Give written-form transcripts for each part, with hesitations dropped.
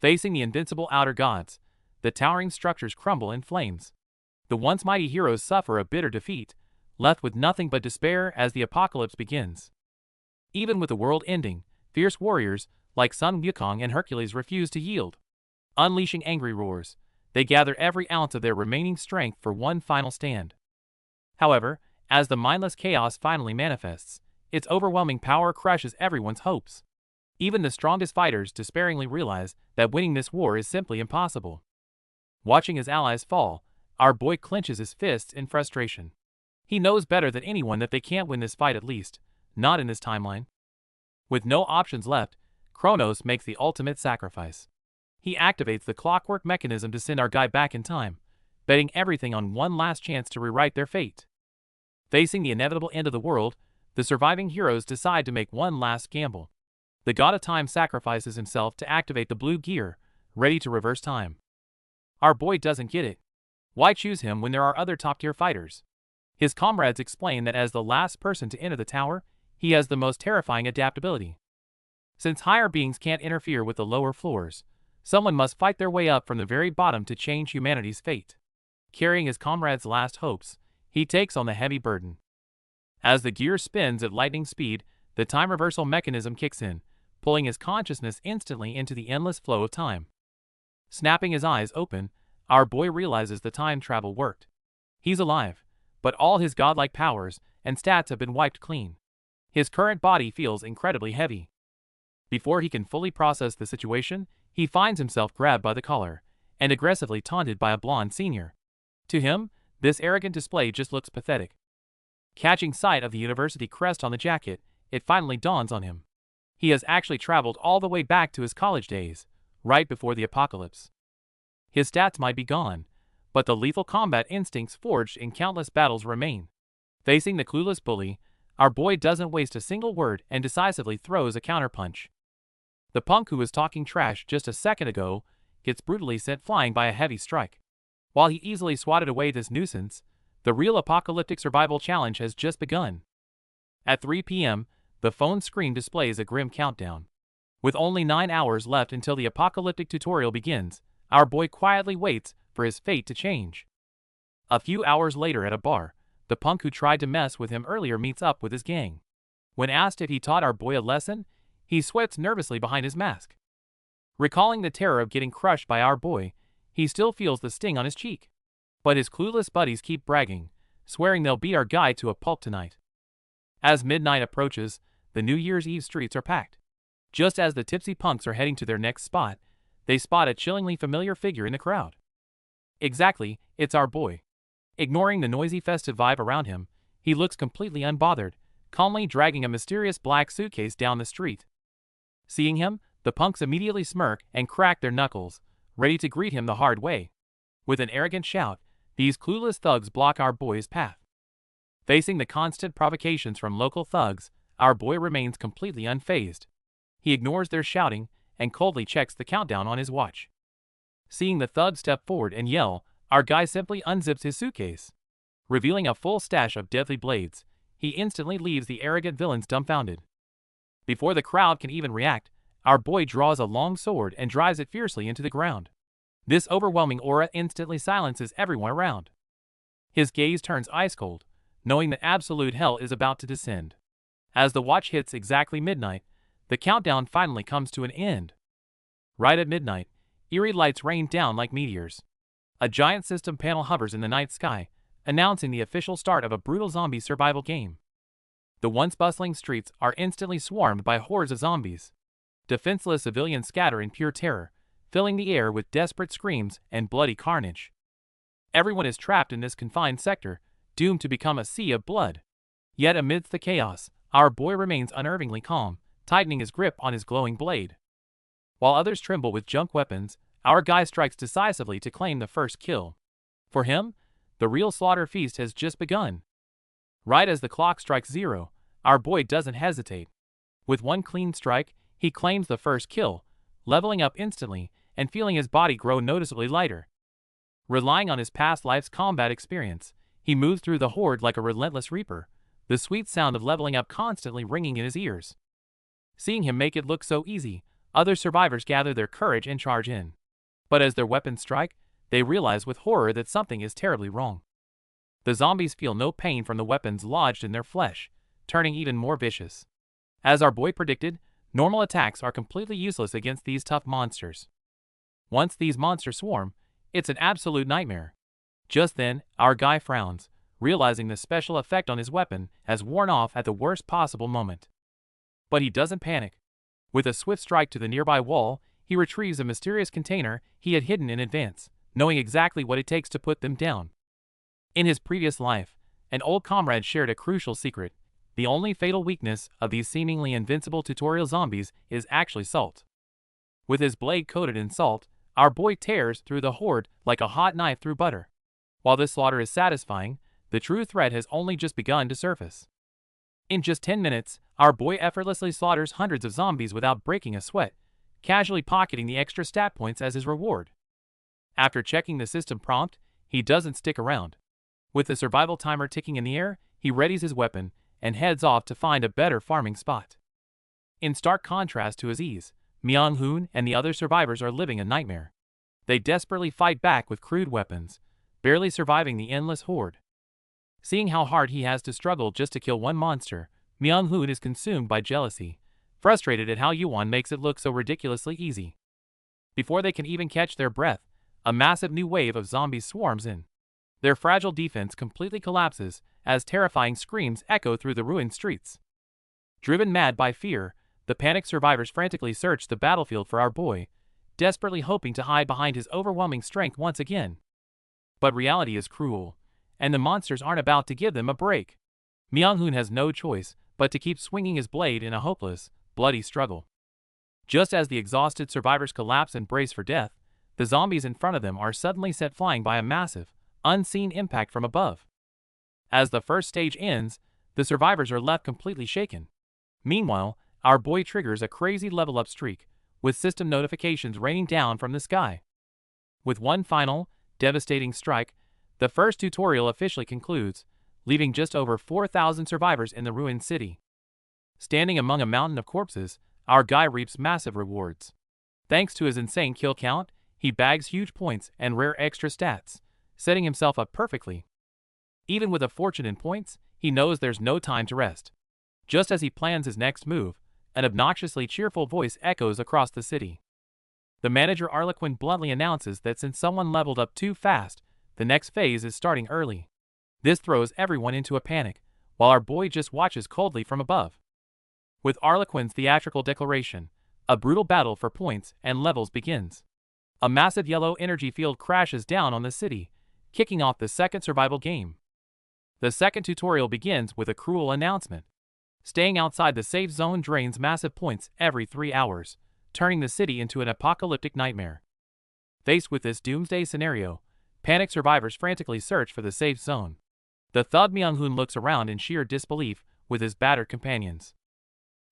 Facing the invincible outer gods, the towering structures crumble in flames. The once mighty heroes suffer a bitter defeat, left with nothing but despair as the apocalypse begins. Even with the world ending, fierce warriors like Sun Wukong and Hercules refuse to yield. Unleashing angry roars, they gather every ounce of their remaining strength for one final stand. However, as the mindless chaos finally manifests, its overwhelming power crushes everyone's hopes. Even the strongest fighters despairingly realize that winning this war is simply impossible. Watching his allies fall, our boy clenches his fists in frustration. He knows better than anyone that they can't win this fight, at least not in this timeline. With no options left, Kronos makes the ultimate sacrifice. He activates the clockwork mechanism to send our guy back in time, betting everything on one last chance to rewrite their fate. Facing the inevitable end of the world, the surviving heroes decide to make one last gamble. The god of time sacrifices himself to activate the blue gear, ready to reverse time. Our boy doesn't get it. Why choose him when there are other top-tier fighters? His comrades explain that as the last person to enter the tower, he has the most terrifying adaptability. Since higher beings can't interfere with the lower floors, someone must fight their way up from the very bottom to change humanity's fate. Carrying his comrades' last hopes, he takes on the heavy burden. As the gear spins at lightning speed, the time reversal mechanism kicks in, pulling his consciousness instantly into the endless flow of time. Snapping his eyes open, our boy realizes the time travel worked. He's alive, but all his godlike powers and stats have been wiped clean. His current body feels incredibly heavy. Before he can fully process the situation, he finds himself grabbed by the collar and aggressively taunted by a blonde senior. To him, this arrogant display just looks pathetic. Catching sight of the university crest on the jacket, it finally dawns on him. He has actually traveled all the way back to his college days, right before the apocalypse. His stats might be gone, but the lethal combat instincts forged in countless battles remain. Facing the clueless bully, our boy doesn't waste a single word and decisively throws a counterpunch. The punk who was talking trash just a second ago gets brutally sent flying by a heavy strike. While he easily swatted away this nuisance, the real apocalyptic survival challenge has just begun. At 3 p.m., the phone screen displays a grim countdown. With only 9 hours left until the apocalyptic tutorial begins, our boy quietly waits for his fate to change. A few hours later at a bar, the punk who tried to mess with him earlier meets up with his gang. When asked if he taught our boy a lesson, he sweats nervously behind his mask. Recalling the terror of getting crushed by our boy, he still feels the sting on his cheek. But his clueless buddies keep bragging, swearing they'll beat our guy to a pulp tonight. As midnight approaches, the New Year's Eve streets are packed. Just as the tipsy punks are heading to their next spot, they spot a chillingly familiar figure in the crowd. Exactly, it's our boy. Ignoring the noisy festive vibe around him, he looks completely unbothered, calmly dragging a mysterious black suitcase down the street. Seeing him, the punks immediately smirk and crack their knuckles, ready to greet him the hard way. With an arrogant shout, these clueless thugs block our boy's path. Facing the constant provocations from local thugs, our boy remains completely unfazed. He ignores their shouting and coldly checks the countdown on his watch. Seeing the thugs step forward and yell, our guy simply unzips his suitcase. Revealing a full stash of deadly blades, he instantly leaves the arrogant villains dumbfounded. Before the crowd can even react, our boy draws a long sword and drives it fiercely into the ground. This overwhelming aura instantly silences everyone around. His gaze turns ice cold, knowing that absolute hell is about to descend. As the watch hits exactly midnight, the countdown finally comes to an end. Right at midnight, eerie lights rain down like meteors. A giant system panel hovers in the night sky, announcing the official start of a brutal zombie survival game. The once bustling streets are instantly swarmed by hordes of zombies. Defenseless civilians scatter in pure terror, filling the air with desperate screams and bloody carnage. Everyone is trapped in this confined sector, doomed to become a sea of blood. Yet amidst the chaos, our boy remains unnervingly calm, tightening his grip on his glowing blade. While others tremble with junk weapons, our guy strikes decisively to claim the first kill. For him, the real slaughter feast has just begun. Right as the clock strikes 0, our boy doesn't hesitate. With one clean strike, he claims the first kill, leveling up instantly and feeling his body grow noticeably lighter. Relying on his past life's combat experience, he moves through the horde like a relentless reaper, the sweet sound of leveling up constantly ringing in his ears. Seeing him make it look so easy, Other survivors gather their courage and charge in. But as their weapons strike, they realize with horror that something is terribly wrong. The zombies feel no pain from the weapons lodged in their flesh, turning even more vicious. As our boy predicted, normal attacks are completely useless against these tough monsters. Once these monsters swarm, it's an absolute nightmare. Just then, our guy frowns, realizing the special effect on his weapon has worn off at the worst possible moment. But he doesn't panic. With a swift strike to the nearby wall, he retrieves a mysterious container he had hidden in advance, knowing exactly what it takes to put them down. In his previous life, an old comrade shared a crucial secret. The only fatal weakness of these seemingly invincible tutorial zombies is actually salt. With his blade coated in salt, our boy tears through the horde like a hot knife through butter. While this slaughter is satisfying, the true threat has only just begun to surface. In just 10 minutes, our boy effortlessly slaughters hundreds of zombies without breaking a sweat, casually pocketing the extra stat points as his reward. After checking the system prompt, he doesn't stick around. With the survival timer ticking in the air, he readies his weapon and heads off to find a better farming spot. In stark contrast to his ease, Myung-hoon and the other survivors are living a nightmare. They desperately fight back with crude weapons, barely surviving the endless horde. Seeing how hard he has to struggle just to kill one monster, Myung-hoon is consumed by jealousy, frustrated at how Yuan makes it look so ridiculously easy. Before they can even catch their breath, a massive new wave of zombies swarms in. Their fragile defense completely collapses as terrifying screams echo through the ruined streets. Driven mad by fear, the panicked survivors frantically search the battlefield for our boy, desperately hoping to hide behind his overwhelming strength once again. But reality is cruel, and the monsters aren't about to give them a break. Myung-hoon has no choice but to keep swinging his blade in a hopeless, bloody struggle. Just as the exhausted survivors collapse and brace for death, the zombies in front of them are suddenly set flying by a massive, unseen impact from above. As the first stage ends, the survivors are left completely shaken. Meanwhile, our boy triggers a crazy level-up streak, with system notifications raining down from the sky. With one final, devastating strike, the first tutorial officially concludes, leaving just over 4,000 survivors in the ruined city. Standing among a mountain of corpses, our guy reaps massive rewards. Thanks to his insane kill count, he bags huge points and rare extra stats, setting himself up perfectly. Even with a fortune in points, he knows there's no time to rest. Just as he plans his next move, an obnoxiously cheerful voice echoes across the city. The manager Arlequin bluntly announces that since someone leveled up too fast, the next phase is starting early. This throws everyone into a panic, while our boy just watches coldly from above. With Arlequin's theatrical declaration, a brutal battle for points and levels begins. A massive yellow energy field crashes down on the city, kicking off the second survival game. The second tutorial begins with a cruel announcement. Staying outside the safe zone drains massive points every 3 hours, turning the city into an apocalyptic nightmare. Faced with this doomsday scenario, panicked survivors frantically search for the safe zone. The thug Myung-hoon looks around in sheer disbelief with his battered companions.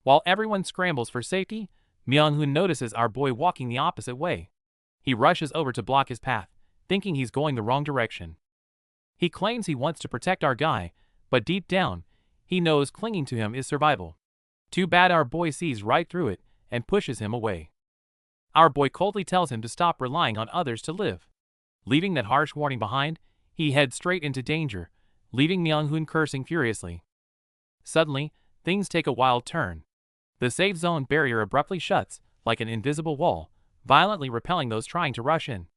While everyone scrambles for safety, Myung-hoon notices our boy walking the opposite way. He rushes over to block his path, thinking he's going the wrong direction. He claims he wants to protect our guy, but deep down, he knows clinging to him is survival. Too bad our boy sees right through it and pushes him away. Our boy coldly tells him to stop relying on others to live. Leaving that harsh warning behind, he heads straight into danger, leaving Myung-hoon cursing furiously. Suddenly, things take a wild turn. The safe zone barrier abruptly shuts, like an invisible wall, violently repelling those trying to rush in.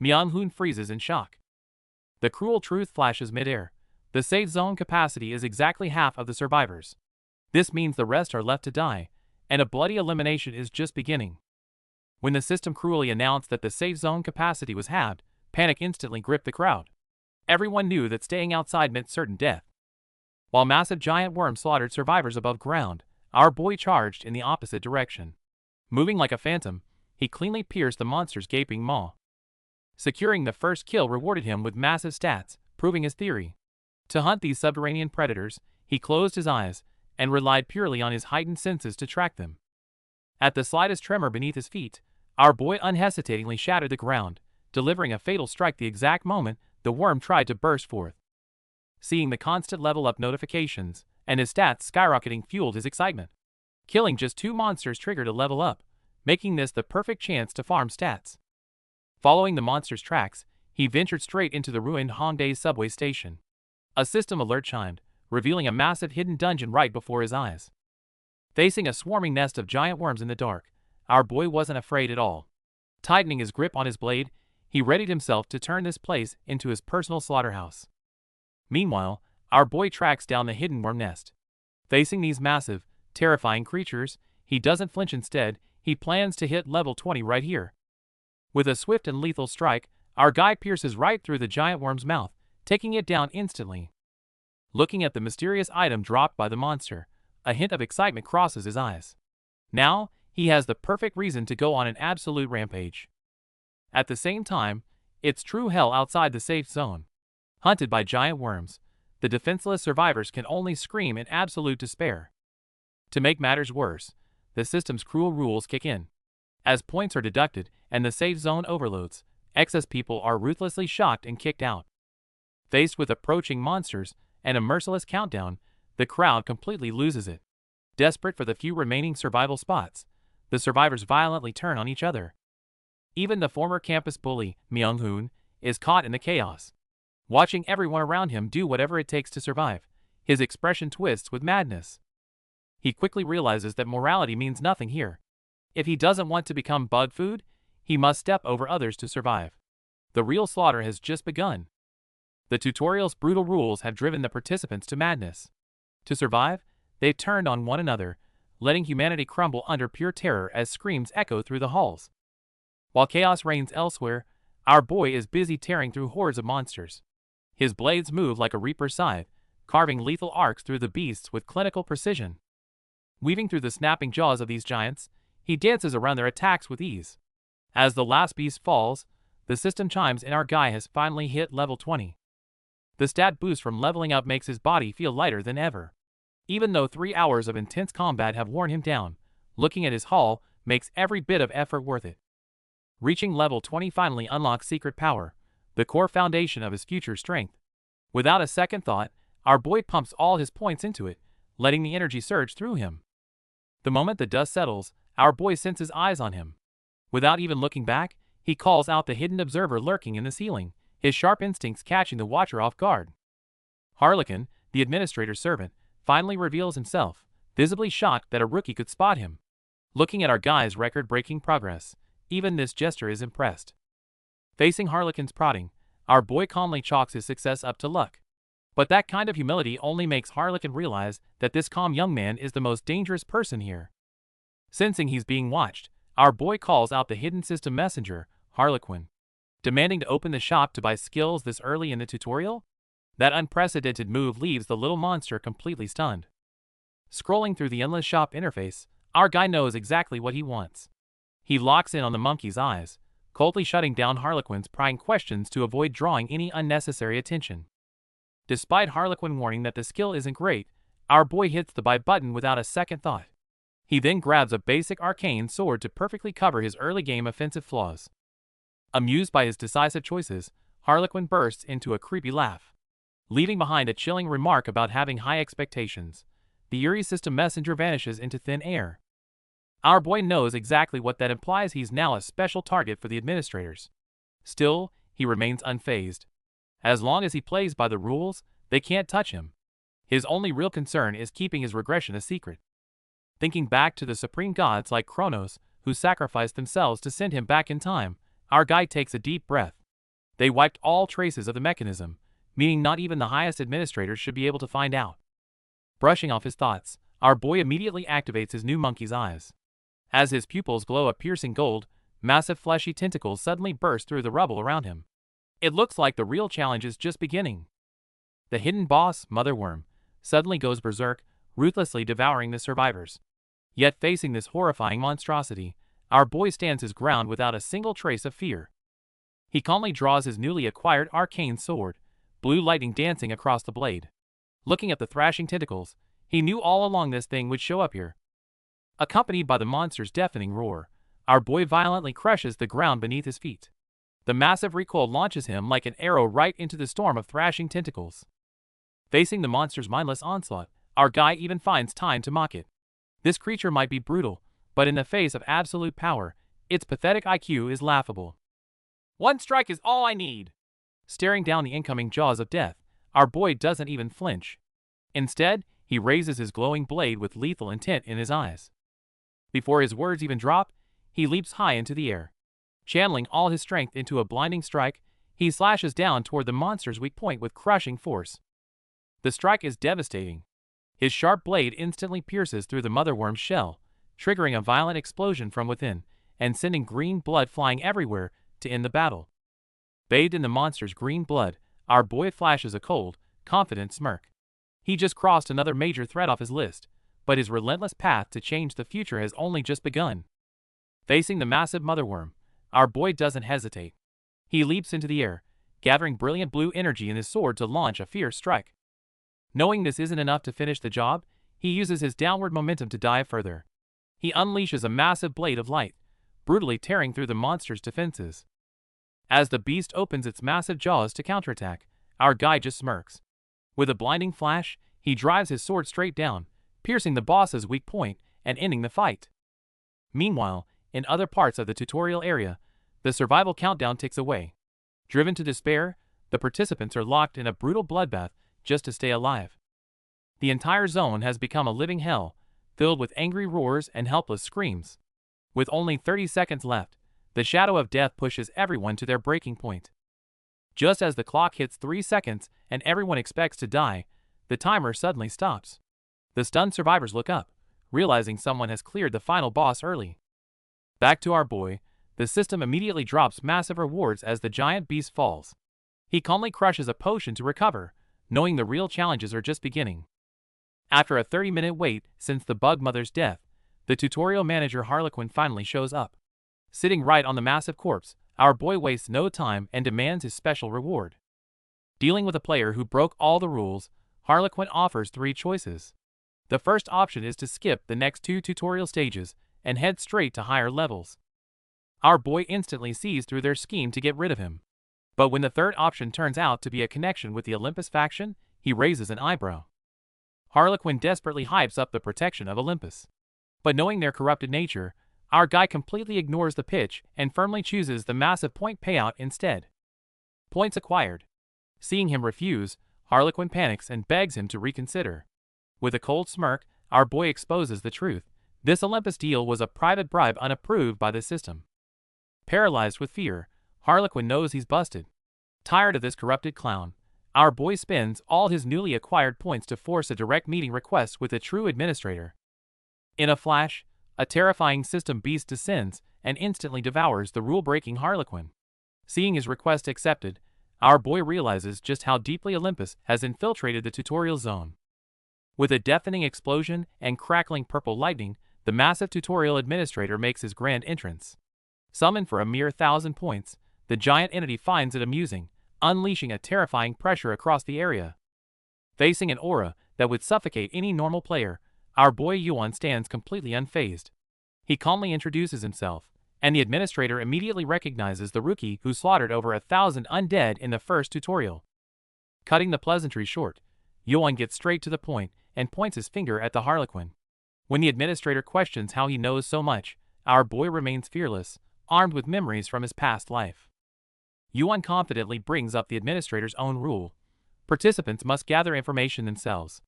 Myung-hoon freezes in shock. The cruel truth flashes midair. The safe zone capacity is exactly half of the survivors. This means the rest are left to die, and a bloody elimination is just beginning. When the system cruelly announced that the safe zone capacity was halved, panic instantly gripped the crowd. Everyone knew that staying outside meant certain death. While massive giant worms slaughtered survivors above ground, our boy charged in the opposite direction. Moving like a phantom, he cleanly pierced the monster's gaping maw. Securing the first kill rewarded him with massive stats, proving his theory. To hunt these subterranean predators, he closed his eyes and relied purely on his heightened senses to track them. At the slightest tremor beneath his feet, our boy unhesitatingly shattered the ground, delivering a fatal strike the exact moment the worm tried to burst forth. Seeing the constant level-up notifications and his stats skyrocketing fueled his excitement. Killing just 2 monsters triggered a level up, making this the perfect chance to farm stats. Following the monster's tracks, he ventured straight into the ruined Hongdae subway station. A system alert chimed, revealing a massive hidden dungeon right before his eyes. Facing a swarming nest of giant worms in the dark, our boy wasn't afraid at all. Tightening his grip on his blade, he readied himself to turn this place into his personal slaughterhouse. Meanwhile, our boy tracks down the hidden worm nest. Facing these massive, terrifying creatures, he doesn't flinch. Instead, he plans to hit level 20 right here. With a swift and lethal strike, our guy pierces right through the giant worm's mouth, taking it down instantly. Looking at the mysterious item dropped by the monster, a hint of excitement crosses his eyes. Now, he has the perfect reason to go on an absolute rampage. At the same time, it's true hell outside the safe zone. Hunted by giant worms, the defenseless survivors can only scream in absolute despair. To make matters worse, the system's cruel rules kick in. As points are deducted and the safe zone overloads, excess people are ruthlessly shocked and kicked out. Faced with approaching monsters and a merciless countdown, the crowd completely loses it. Desperate for the few remaining survival spots, the survivors violently turn on each other. Even the former campus bully, Myung-hoon, is caught in the chaos. Watching everyone around him do whatever it takes to survive, his expression twists with madness. He quickly realizes that morality means nothing here. If he doesn't want to become bug food, he must step over others to survive. The real slaughter has just begun. The tutorial's brutal rules have driven the participants to madness. To survive, they've turned on one another, letting humanity crumble under pure terror as screams echo through the halls. While chaos reigns elsewhere, our boy is busy tearing through hordes of monsters. His blades move like a reaper's scythe, carving lethal arcs through the beasts with clinical precision. Weaving through the snapping jaws of these giants, he dances around their attacks with ease. As the last beast falls, the system chimes and our guy has finally hit level 20. The stat boost from leveling up makes his body feel lighter than ever. Even though 3 hours of intense combat have worn him down, looking at his haul makes every bit of effort worth it. Reaching level 20 finally unlocks secret power, the core foundation of his future strength. Without a second thought, our boy pumps all his points into it, letting the energy surge through him. The moment the dust settles, our boy senses eyes on him. Without even looking back, he calls out the hidden observer lurking in the ceiling, his sharp instincts catching the watcher off guard. Harlequin, the administrator's servant, finally reveals himself, visibly shocked that a rookie could spot him. Looking at our guy's record-breaking progress, even this jester is impressed. Facing Harlequin's prodding, our boy calmly chalks his success up to luck. But that kind of humility only makes Harlequin realize that this calm young man is the most dangerous person here. Sensing he's being watched, our boy calls out the hidden system messenger, Harlequin. Demanding to open the shop to buy skills this early in the tutorial? That unprecedented move leaves the little monster completely stunned. Scrolling through the endless shop interface, our guy knows exactly what he wants. He locks in on the monkey's eyes, coldly shutting down Harlequin's prying questions to avoid drawing any unnecessary attention. Despite Harlequin warning that the skill isn't great, our boy hits the buy button without a second thought. He then grabs a basic arcane sword to perfectly cover his early game offensive flaws. Amused by his decisive choices, Harlequin bursts into a creepy laugh. Leaving behind a chilling remark about having high expectations, the eerie system messenger vanishes into thin air. Our boy knows exactly what that implies. He's now a special target for the administrators. Still, he remains unfazed. As long as he plays by the rules, they can't touch him. His only real concern is keeping his regression a secret. Thinking back to the supreme gods like Kronos, who sacrificed themselves to send him back in time, our guy takes a deep breath. They wiped all traces of the mechanism, meaning not even the highest administrators should be able to find out. Brushing off his thoughts, our boy immediately activates his new monkey's eyes. As his pupils glow a piercing gold, massive fleshy tentacles suddenly burst through the rubble around him. It looks like the real challenge is just beginning. The hidden boss, Mother Worm, suddenly goes berserk, ruthlessly devouring the survivors. Yet facing this horrifying monstrosity, our boy stands his ground without a single trace of fear. He calmly draws his newly acquired arcane sword, blue lightning dancing across the blade. Looking at the thrashing tentacles, he knew all along this thing would show up here. Accompanied by the monster's deafening roar, our boy violently crushes the ground beneath his feet. The massive recoil launches him like an arrow right into the storm of thrashing tentacles. Facing the monster's mindless onslaught, our guy even finds time to mock it. This creature might be brutal, but in the face of absolute power, its pathetic IQ is laughable. One strike is all I need. Staring down the incoming jaws of death, our boy doesn't even flinch. Instead, he raises his glowing blade with lethal intent in his eyes. Before his words even drop, he leaps high into the air. Channeling all his strength into a blinding strike, he slashes down toward the monster's weak point with crushing force. The strike is devastating. His sharp blade instantly pierces through the motherworm's shell, triggering a violent explosion from within, and sending green blood flying everywhere to end the battle. Bathed in the monster's green blood, our boy flashes a cold, confident smirk. He just crossed another major threat off his list, but his relentless path to change the future has only just begun. Facing the massive motherworm, our boy doesn't hesitate. He leaps into the air, gathering brilliant blue energy in his sword to launch a fierce strike. Knowing this isn't enough to finish the job, he uses his downward momentum to dive further. He unleashes a massive blade of light, brutally tearing through the monster's defenses. As the beast opens its massive jaws to counterattack, our guy just smirks. With a blinding flash, he drives his sword straight down, piercing the boss's weak point and ending the fight. Meanwhile, in other parts of the tutorial area, the survival countdown ticks away. Driven to despair, the participants are locked in a brutal bloodbath just to stay alive. The entire zone has become a living hell, filled with angry roars and helpless screams. With only 30 seconds left, the shadow of death pushes everyone to their breaking point. Just as the clock hits 3 seconds and everyone expects to die, the timer suddenly stops. The stunned survivors look up, realizing someone has cleared the final boss early. Back to our boy, the system immediately drops massive rewards as the giant beast falls. He calmly crushes a potion to recover, knowing the real challenges are just beginning. After a 30-minute wait since the bug mother's death, the tutorial manager Harlequin finally shows up. Sitting right on the massive corpse, our boy wastes no time and demands his special reward. Dealing with a player who broke all the rules, Harlequin offers 3 choices. The first option is to skip the next 2 tutorial stages and head straight to higher levels. Our boy instantly sees through their scheme to get rid of him. But when the third option turns out to be a connection with the Olympus faction, he raises an eyebrow. Harlequin desperately hypes up the protection of Olympus. But knowing their corrupted nature, our guy completely ignores the pitch and firmly chooses the massive point payout instead. Points acquired. Seeing him refuse, Harlequin panics and begs him to reconsider. With a cold smirk, our boy exposes the truth. This Olympus deal was a private bribe unapproved by the system. Paralyzed with fear, Harlequin knows he's busted. Tired of this corrupted clown, our boy spends all his newly acquired points to force a direct meeting request with the true administrator. In a flash, a terrifying system beast descends and instantly devours the rule-breaking Harlequin. Seeing his request accepted, our boy realizes just how deeply Olympus has infiltrated the tutorial zone. With a deafening explosion and crackling purple lightning, the massive tutorial administrator makes his grand entrance. Summoned for a mere 1,000 points, the giant entity finds it amusing, unleashing a terrifying pressure across the area. Facing an aura that would suffocate any normal player, our boy Yuan stands completely unfazed. He calmly introduces himself, and the administrator immediately recognizes the rookie who slaughtered over 1,000 undead in the first tutorial. Cutting the pleasantry short, Yuan gets straight to the point and points his finger at the Harlequin. When the administrator questions how he knows so much, our boy remains fearless, armed with memories from his past life. Yuan confidently brings up the administrator's own rule. Participants must gather information themselves.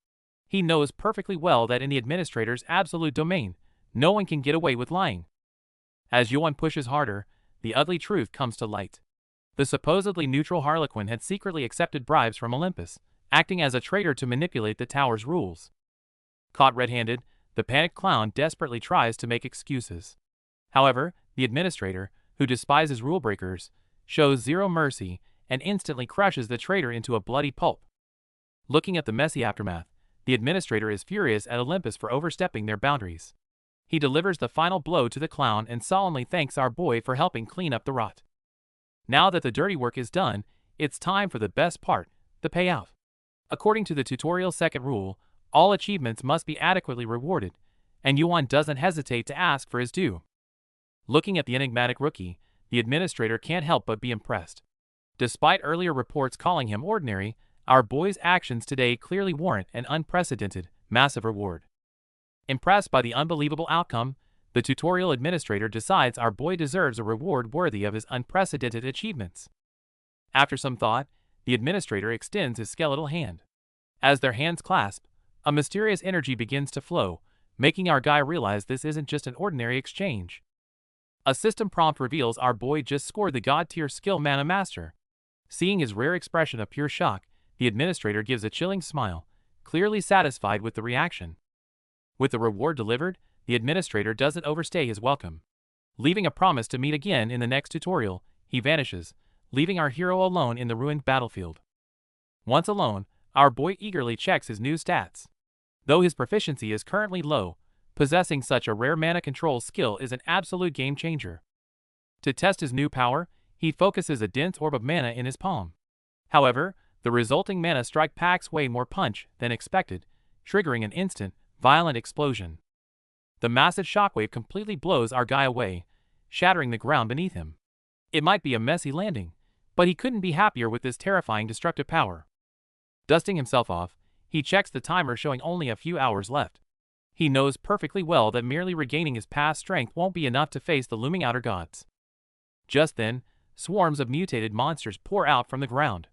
He knows perfectly well that in the administrator's absolute domain, no one can get away with lying. As Yuan pushes harder, the ugly truth comes to light. The supposedly neutral Harlequin had secretly accepted bribes from Olympus, acting as a traitor to manipulate the tower's rules. Caught red-handed, the panicked clown desperately tries to make excuses. However, the administrator, who despises rule-breakers, shows zero mercy and instantly crushes the traitor into a bloody pulp. Looking at the messy aftermath, the administrator is furious at Olympus for overstepping their boundaries. He delivers the final blow to the clown and solemnly thanks our boy for helping clean up the rot. Now that the dirty work is done, it's time for the best part, the payout. According to the tutorial's second rule, all achievements must be adequately rewarded, and Yuan doesn't hesitate to ask for his due. Looking at the enigmatic rookie, the administrator can't help but be impressed. Despite earlier reports calling him ordinary, our boy's actions today clearly warrant an unprecedented, massive reward. Impressed by the unbelievable outcome, the tutorial administrator decides our boy deserves a reward worthy of his unprecedented achievements. After some thought, the administrator extends his skeletal hand. As their hands clasp, a mysterious energy begins to flow, making our guy realize this isn't just an ordinary exchange. A system prompt reveals our boy just scored the god-tier skill Mana Master. Seeing his rare expression of pure shock, the administrator gives a chilling smile, clearly satisfied with the reaction. With the reward delivered, the administrator doesn't overstay his welcome. Leaving a promise to meet again in the next tutorial, he vanishes, leaving our hero alone in the ruined battlefield. Once alone, our boy eagerly checks his new stats. Though his proficiency is currently low, possessing such a rare mana control skill is an absolute game changer. To test his new power, he focuses a dense orb of mana in his palm. However, the resulting mana strike packs way more punch than expected, triggering an instant, violent explosion. The massive shockwave completely blows our guy away, shattering the ground beneath him. It might be a messy landing, but he couldn't be happier with this terrifying destructive power. Dusting himself off, he checks the timer showing only a few hours left. He knows perfectly well that merely regaining his past strength won't be enough to face the looming outer gods. Just then, swarms of mutated monsters pour out from the ground.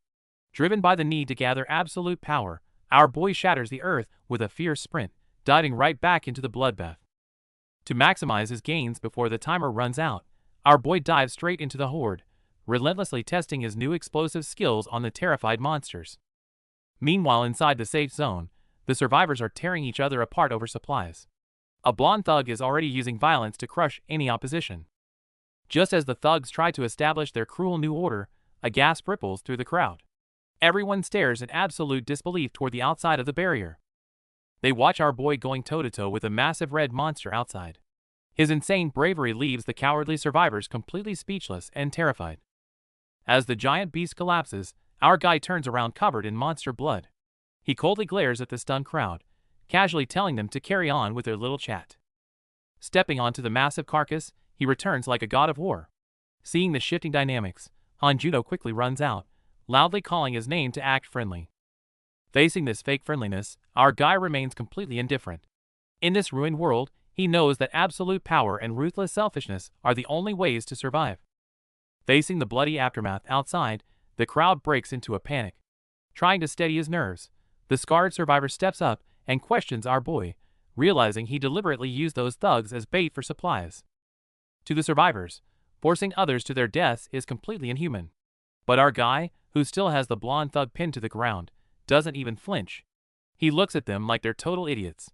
Driven by the need to gather absolute power, our boy shatters the earth with a fierce sprint, diving right back into the bloodbath. To maximize his gains before the timer runs out, our boy dives straight into the horde, relentlessly testing his new explosive skills on the terrified monsters. Meanwhile, inside the safe zone, the survivors are tearing each other apart over supplies. A blonde thug is already using violence to crush any opposition. Just as the thugs try to establish their cruel new order, a gasp ripples through the crowd. Everyone stares in absolute disbelief toward the outside of the barrier. They watch our boy going toe-to-toe with a massive red monster outside. His insane bravery leaves the cowardly survivors completely speechless and terrified. As the giant beast collapses, our guy turns around covered in monster blood. He coldly glares at the stunned crowd, casually telling them to carry on with their little chat. Stepping onto the massive carcass, he returns like a god of war. Seeing the shifting dynamics, Hanjuno quickly runs out, loudly calling his name to act friendly. Facing this fake friendliness, our guy remains completely indifferent. In this ruined world, he knows that absolute power and ruthless selfishness are the only ways to survive. Facing the bloody aftermath outside, the crowd breaks into a panic. Trying to steady his nerves, the scarred survivor steps up and questions our boy, realizing he deliberately used those thugs as bait for supplies. To the survivors, forcing others to their deaths is completely inhuman. But our guy, who still has the blonde thug pinned to the ground, doesn't even flinch. He looks at them like they're total idiots.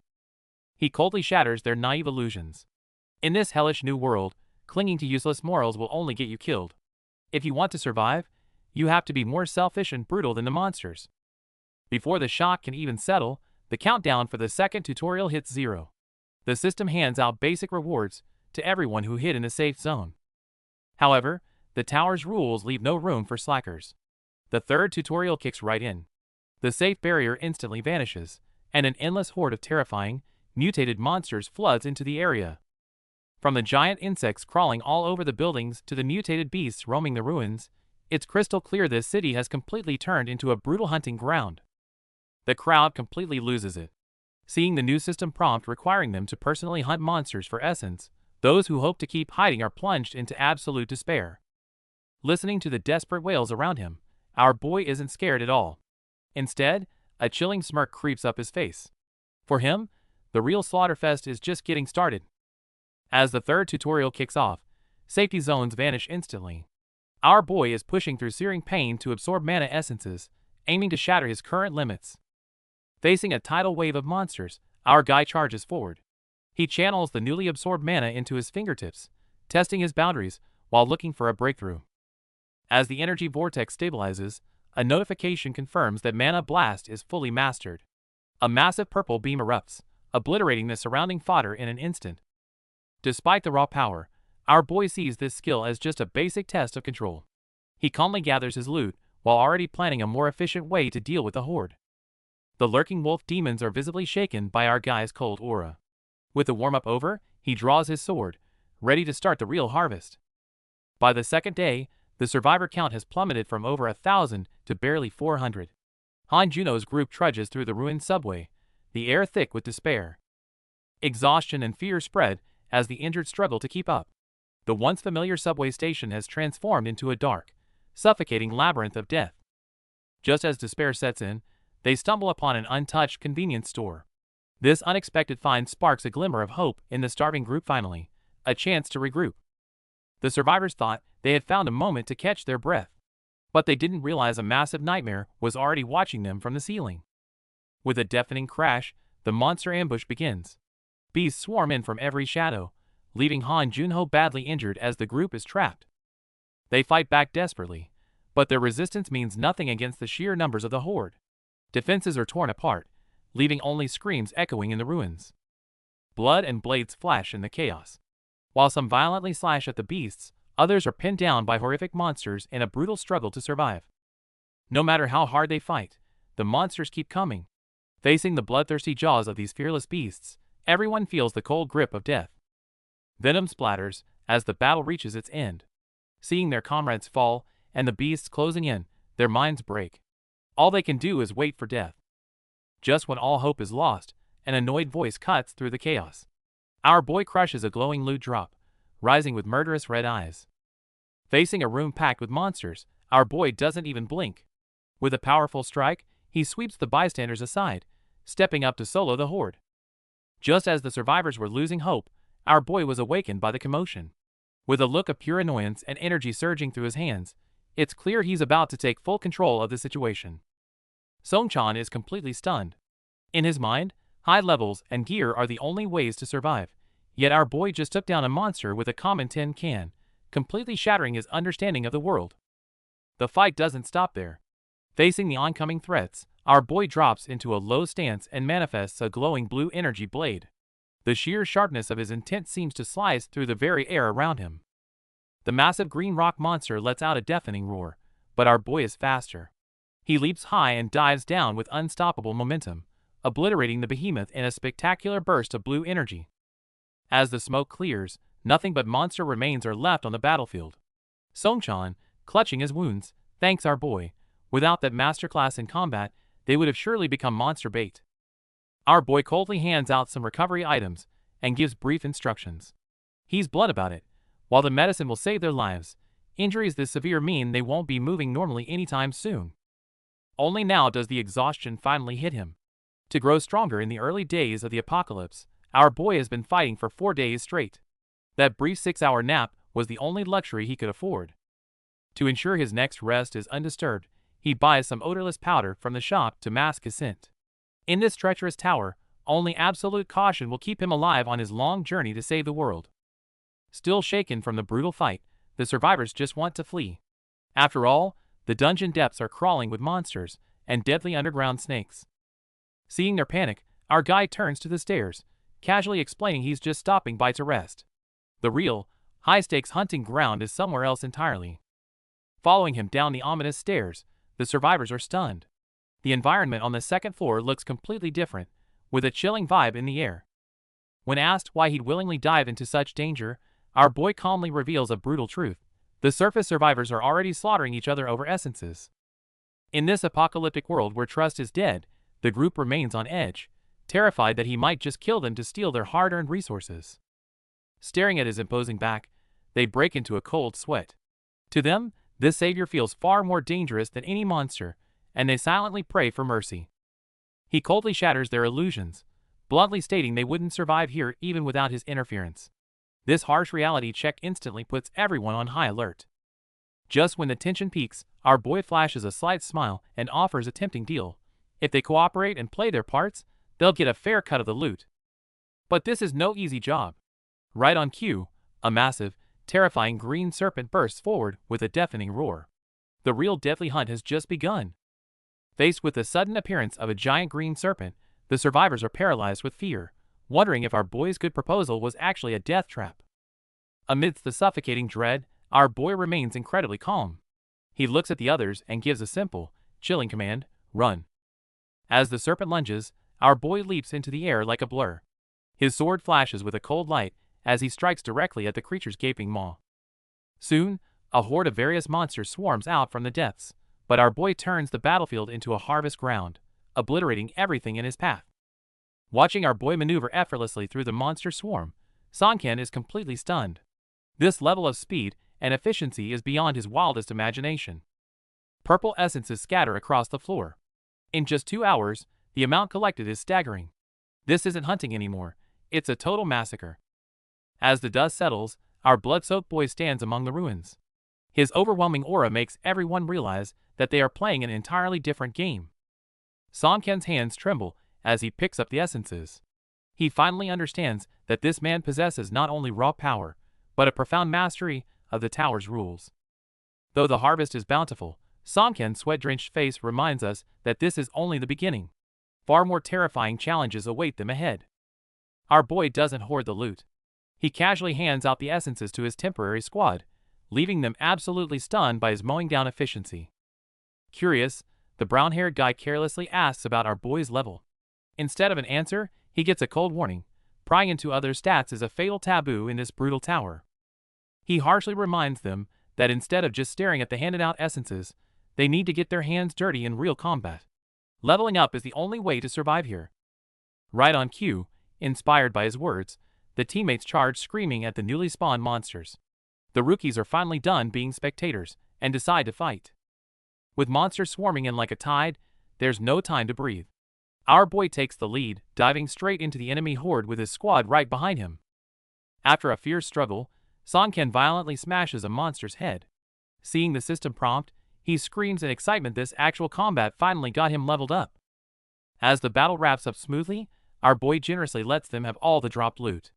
He coldly shatters their naive illusions. In this hellish new world, clinging to useless morals will only get you killed. If you want to survive, you have to be more selfish and brutal than the monsters. Before the shock can even settle, the countdown for the second tutorial hits 0. The system hands out basic rewards to everyone who hid in a safe zone. However, the tower's rules leave no room for slackers. The third tutorial kicks right in. The safe barrier instantly vanishes, and an endless horde of terrifying, mutated monsters floods into the area. From the giant insects crawling all over the buildings to the mutated beasts roaming the ruins, it's crystal clear this city has completely turned into a brutal hunting ground. The crowd completely loses it. Seeing the new system prompt requiring them to personally hunt monsters for essence, those who hope to keep hiding are plunged into absolute despair. Listening to the desperate wails around him, our boy isn't scared at all. Instead, a chilling smirk creeps up his face. For him, the real slaughterfest is just getting started. As the third tutorial kicks off, safety zones vanish instantly. Our boy is pushing through searing pain to absorb mana essences, aiming to shatter his current limits. Facing a tidal wave of monsters, our guy charges forward. He channels the newly absorbed mana into his fingertips, testing his boundaries while looking for a breakthrough. As the energy vortex stabilizes, a notification confirms that Mana Blast is fully mastered. A massive purple beam erupts, obliterating the surrounding fodder in an instant. Despite the raw power, our boy sees this skill as just a basic test of control. He calmly gathers his loot, while already planning a more efficient way to deal with the horde. The lurking wolf demons are visibly shaken by our guy's cold aura. With the warm-up over, he draws his sword, ready to start the real harvest. By the second day, the survivor count has plummeted from over 1,000 to barely 400. Hanjuno's group trudges through the ruined subway, the air thick with despair. Exhaustion and fear spread as the injured struggle to keep up. The once familiar subway station has transformed into a dark, suffocating labyrinth of death. Just as despair sets in, they stumble upon an untouched convenience store. This unexpected find sparks a glimmer of hope in the starving group finally, a chance to regroup. The survivors thought they had found a moment to catch their breath, but they didn't realize a massive nightmare was already watching them from the ceiling. With a deafening crash, the monster ambush begins. Beasts swarm in from every shadow, leaving Han Junho badly injured as the group is trapped. They fight back desperately, but their resistance means nothing against the sheer numbers of the horde. Defenses are torn apart, leaving only screams echoing in the ruins. Blood and blades flash in the chaos. While some violently slash at the beasts, others are pinned down by horrific monsters in a brutal struggle to survive. No matter how hard they fight, the monsters keep coming. Facing the bloodthirsty jaws of these fearless beasts, everyone feels the cold grip of death. Venom splatters as the battle reaches its end. Seeing their comrades fall and the beasts closing in, their minds break. All they can do is wait for death. Just when all hope is lost, an annoyed voice cuts through the chaos. Our boy crushes a glowing loot drop, rising with murderous red eyes. Facing a room packed with monsters, our boy doesn't even blink. With a powerful strike, he sweeps the bystanders aside, stepping up to solo the horde. Just as the survivors were losing hope, our boy was awakened by the commotion. With a look of pure annoyance and energy surging through his hands, it's clear he's about to take full control of the situation. Songchan is completely stunned. In his mind, high levels and gear are the only ways to survive, yet our boy just took down a monster with a common tin can, completely shattering his understanding of the world. The fight doesn't stop there. Facing the oncoming threats, our boy drops into a low stance and manifests a glowing blue energy blade. The sheer sharpness of his intent seems to slice through the very air around him. The massive green rock monster lets out a deafening roar, but our boy is faster. He leaps high and dives down with unstoppable momentum, obliterating the behemoth in a spectacular burst of blue energy. As the smoke clears, nothing but monster remains are left on the battlefield. Songchan, clutching his wounds, thanks our boy. Without that masterclass in combat, they would have surely become monster bait. Our boy coldly hands out some recovery items and gives brief instructions. He's blunt about it. While the medicine will save their lives, injuries this severe mean they won't be moving normally anytime soon. Only now does the exhaustion finally hit him. To grow stronger in the early days of the apocalypse, our boy has been fighting for 4 days straight. That brief 6-hour nap was the only luxury he could afford. To ensure his next rest is undisturbed, he buys some odorless powder from the shop to mask his scent. In this treacherous tower, only absolute caution will keep him alive on his long journey to save the world. Still shaken from the brutal fight, the survivors just want to flee. After all, the dungeon depths are crawling with monsters and deadly underground snakes. Seeing their panic, our guide turns to the stairs, casually explaining he's just stopping by to rest. The real, high-stakes hunting ground is somewhere else entirely. Following him down the ominous stairs, the survivors are stunned. The environment on the second floor looks completely different, with a chilling vibe in the air. When asked why he'd willingly dive into such danger, our boy calmly reveals a brutal truth. The surface survivors are already slaughtering each other over essences. In this apocalyptic world where trust is dead, the group remains on edge, terrified that he might just kill them to steal their hard-earned resources. Staring at his imposing back, they break into a cold sweat. To them, this savior feels far more dangerous than any monster, and they silently pray for mercy. He coldly shatters their illusions, bluntly stating they wouldn't survive here even without his interference. This harsh reality check instantly puts everyone on high alert. Just when the tension peaks, our boy flashes a slight smile and offers a tempting deal. If they cooperate and play their parts, they'll get a fair cut of the loot. But this is no easy job. Right on cue, a massive, terrifying green serpent bursts forward with a deafening roar. The real deadly hunt has just begun. Faced with the sudden appearance of a giant green serpent, the survivors are paralyzed with fear, wondering if our boy's good proposal was actually a death trap. Amidst the suffocating dread, our boy remains incredibly calm. He looks at the others and gives a simple, chilling command, "Run." As the serpent lunges, our boy leaps into the air like a blur. His sword flashes with a cold light as he strikes directly at the creature's gaping maw. Soon, a horde of various monsters swarms out from the depths, but our boy turns the battlefield into a harvest ground, obliterating everything in his path. Watching our boy maneuver effortlessly through the monster swarm, Sanken is completely stunned. This level of speed and efficiency is beyond his wildest imagination. Purple essences scatter across the floor. In just 2 hours, the amount collected is staggering. This isn't hunting anymore, it's a total massacre. As the dust settles, our blood-soaked boy stands among the ruins. His overwhelming aura makes everyone realize that they are playing an entirely different game. Sanken's hands tremble as he picks up the essences. He finally understands that this man possesses not only raw power, but a profound mastery of the tower's rules. Though the harvest is bountiful, Sanken's sweat-drenched face reminds us that this is only the beginning. Far more terrifying challenges await them ahead. Our boy doesn't hoard the loot. He casually hands out the essences to his temporary squad, leaving them absolutely stunned by his mowing down efficiency. Curious, the brown-haired guy carelessly asks about our boy's level. Instead of an answer, he gets a cold warning. Prying into others' stats is a fatal taboo in this brutal tower. He harshly reminds them that instead of just staring at the handed-out essences, they need to get their hands dirty in real combat. Leveling up is the only way to survive here. Right on cue, inspired by his words, the teammates charge screaming at the newly spawned monsters. The rookies are finally done being spectators and decide to fight. With monsters swarming in like a tide, there's no time to breathe. Our boy takes the lead, diving straight into the enemy horde with his squad right behind him. After a fierce struggle, Sanken violently smashes a monster's head. Seeing the system prompt, he screams in excitement this actual combat finally got him leveled up. As the battle wraps up smoothly, our boy generously lets them have all the dropped loot.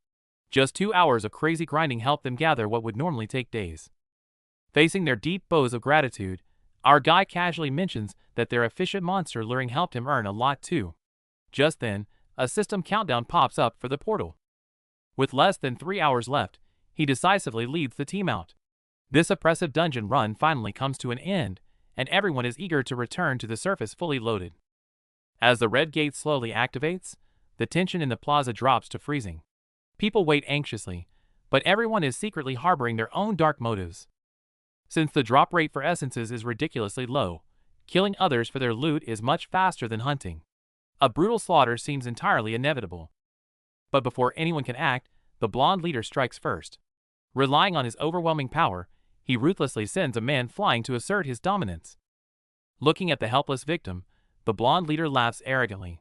Just 2 hours of crazy grinding helped them gather what would normally take days. Facing their deep bows of gratitude, our guy casually mentions that their efficient monster luring helped him earn a lot too. Just then, a system countdown pops up for the portal. With less than 3 hours left, he decisively leads the team out. This oppressive dungeon run finally comes to an end, and everyone is eager to return to the surface fully loaded. As the red gate slowly activates, the tension in the plaza drops to freezing. People wait anxiously, but everyone is secretly harboring their own dark motives. Since the drop rate for essences is ridiculously low, killing others for their loot is much faster than hunting. A brutal slaughter seems entirely inevitable. But before anyone can act, the blonde leader strikes first. Relying on his overwhelming power, he ruthlessly sends a man flying to assert his dominance. Looking at the helpless victim, the blonde leader laughs arrogantly.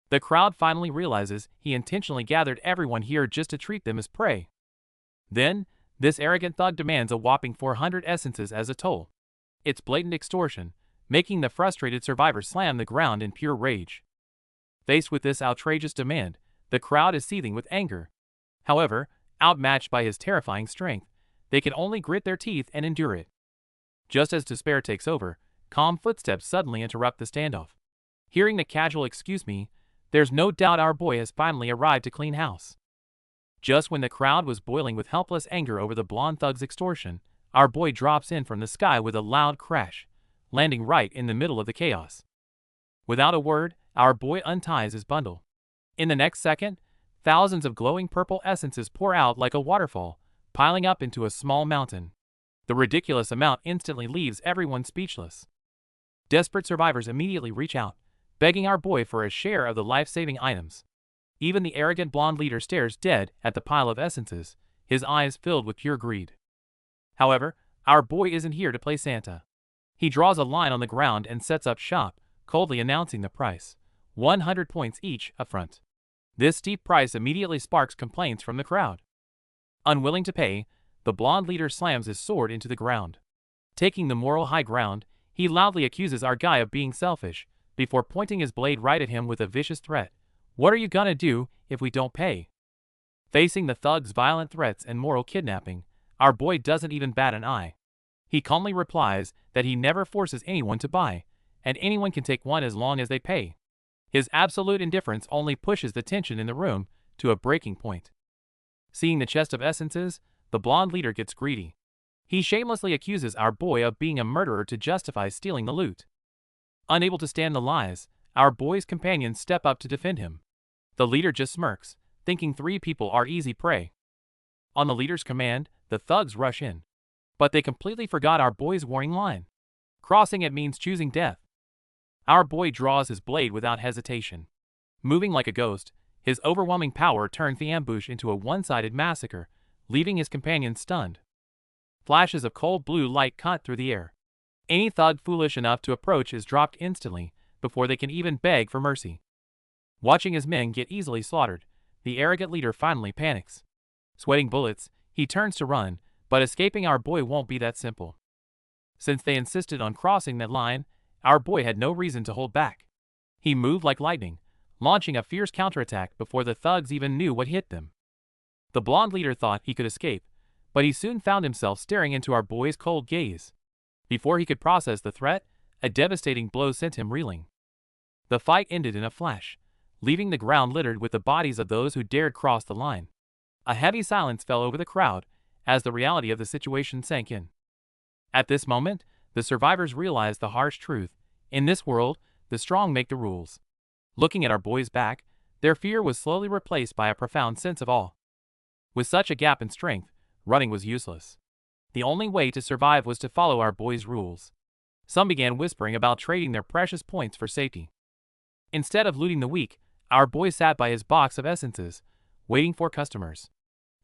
The crowd finally realizes he intentionally gathered everyone here just to treat them as prey. Then, this arrogant thug demands a whopping 400 essences as a toll. It's blatant extortion, making the frustrated survivor slam the ground in pure rage. Faced with this outrageous demand, the crowd is seething with anger. However, outmatched by his terrifying strength, they can only grit their teeth and endure it. Just as despair takes over, calm footsteps suddenly interrupt the standoff. Hearing the casual "excuse me," there's no doubt our boy has finally arrived to clean house. Just when the crowd was boiling with helpless anger over the blonde thug's extortion, our boy drops in from the sky with a loud crash, landing right in the middle of the chaos. Without a word, our boy unties his bundle. In the next second, thousands of glowing purple essences pour out like a waterfall, piling up into a small mountain. The ridiculous amount instantly leaves everyone speechless. Desperate survivors immediately reach out, begging our boy for a share of the life-saving items. Even the arrogant blonde leader stares dead at the pile of essences, his eyes filled with pure greed. However, our boy isn't here to play Santa. He draws a line on the ground and sets up shop, coldly announcing the price: 100 points each upfront. This steep price immediately sparks complaints from the crowd. Unwilling to pay, the blonde leader slams his sword into the ground. Taking the moral high ground, he loudly accuses our guy of being selfish, before pointing his blade right at him with a vicious threat. "What are you gonna do if we don't pay?" Facing the thug's violent threats and moral kidnapping, our boy doesn't even bat an eye. He calmly replies that he never forces anyone to buy, and anyone can take one as long as they pay. His absolute indifference only pushes the tension in the room to a breaking point. Seeing the chest of essences, the blonde leader gets greedy. He shamelessly accuses our boy of being a murderer to justify stealing the loot. Unable to stand the lies, our boy's companions step up to defend him. The leader just smirks, thinking 3 people are easy prey. On the leader's command, the thugs rush in. But they completely forgot our boy's warning line. Crossing it means choosing death. Our boy draws his blade without hesitation. Moving like a ghost, His overwhelming power turns the ambush into a one-sided massacre, leaving his companions stunned. Flashes of cold blue light cut through the air. Any thug foolish enough to approach is dropped instantly, before they can even beg for mercy. Watching his men get easily slaughtered, the arrogant leader finally panics. Sweating bullets, he turns to run, but escaping our boy won't be that simple. Since they insisted on crossing that line, our boy had no reason to hold back. He moved like lightning, launching a fierce counterattack before the thugs even knew what hit them. The blonde leader thought he could escape, but he soon found himself staring into our boy's cold gaze. Before he could process the threat, a devastating blow sent him reeling. The fight ended in a flash, leaving the ground littered with the bodies of those who dared cross the line. A heavy silence fell over the crowd as the reality of the situation sank in. At this moment, the survivors realized the harsh truth. In this world, the strong make the rules. Looking at our boy's back, their fear was slowly replaced by a profound sense of awe. With such a gap in strength, running was useless. The only way to survive was to follow our boy's rules. Some began whispering about trading their precious points for safety. Instead of looting the weak, our boy sat by his box of essences, waiting for customers.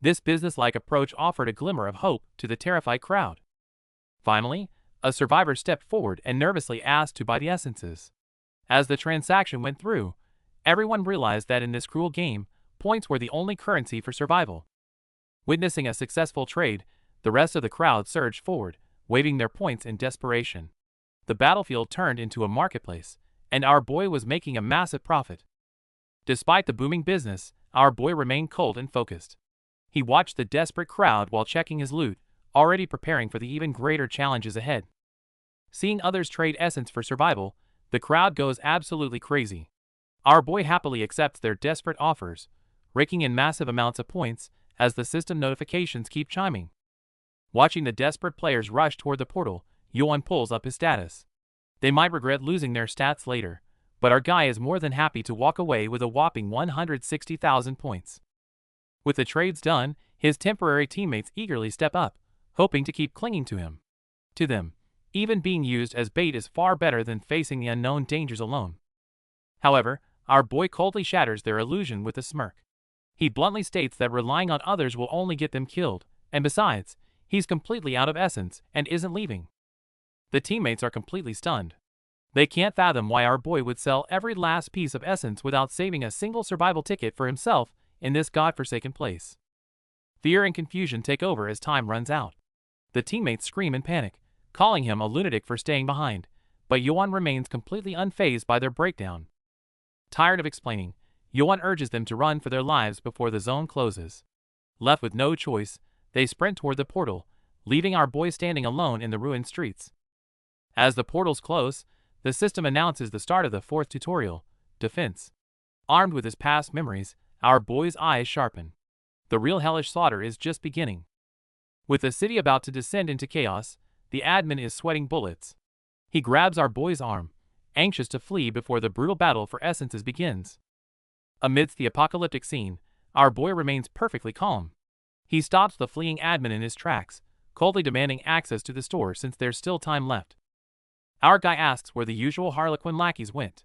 This business-like approach offered a glimmer of hope to the terrified crowd. Finally, a survivor stepped forward and nervously asked to buy the essences. As the transaction went through, everyone realized that in this cruel game, points were the only currency for survival. Witnessing a successful trade, the rest of the crowd surged forward, waving their points in desperation. The battlefield turned into a marketplace, and our boy was making a massive profit. Despite the booming business, our boy remained cold and focused. He watched the desperate crowd while checking his loot, already preparing for the even greater challenges ahead. Seeing others trade essence for survival, the crowd goes absolutely crazy. Our boy happily accepts their desperate offers, raking in massive amounts of points as the system notifications keep chiming. Watching the desperate players rush toward the portal, Yuan pulls up his status. They might regret losing their stats later, but our guy is more than happy to walk away with a whopping 160,000 points. With the trades done, his temporary teammates eagerly step up, hoping to keep clinging to him. To them, even being used as bait is far better than facing the unknown dangers alone. However, our boy coldly shatters their illusion with a smirk. He bluntly states that relying on others will only get them killed, and besides, he's completely out of essence and isn't leaving. The teammates are completely stunned. They can't fathom why our boy would sell every last piece of essence without saving a single survival ticket for himself in this godforsaken place. Fear and confusion take over as time runs out. The teammates scream in panic, calling him a lunatic for staying behind, but Yuan remains completely unfazed by their breakdown. Tired of explaining, Yuan urges them to run for their lives before the zone closes. Left with no choice, they sprint toward the portal, leaving our boy standing alone in the ruined streets. As the portals close, the system announces the start of the 4th tutorial, Defense. Armed with his past memories, our boy's eyes sharpen. The real hellish slaughter is just beginning. With the city about to descend into chaos, the admin is sweating bullets. He grabs our boy's arm, anxious to flee before the brutal battle for essences begins. Amidst the apocalyptic scene, our boy remains perfectly calm. He stops the fleeing admin in his tracks, coldly demanding access to the store since there's still time left. Our guy asks where the usual Harlequin lackeys went.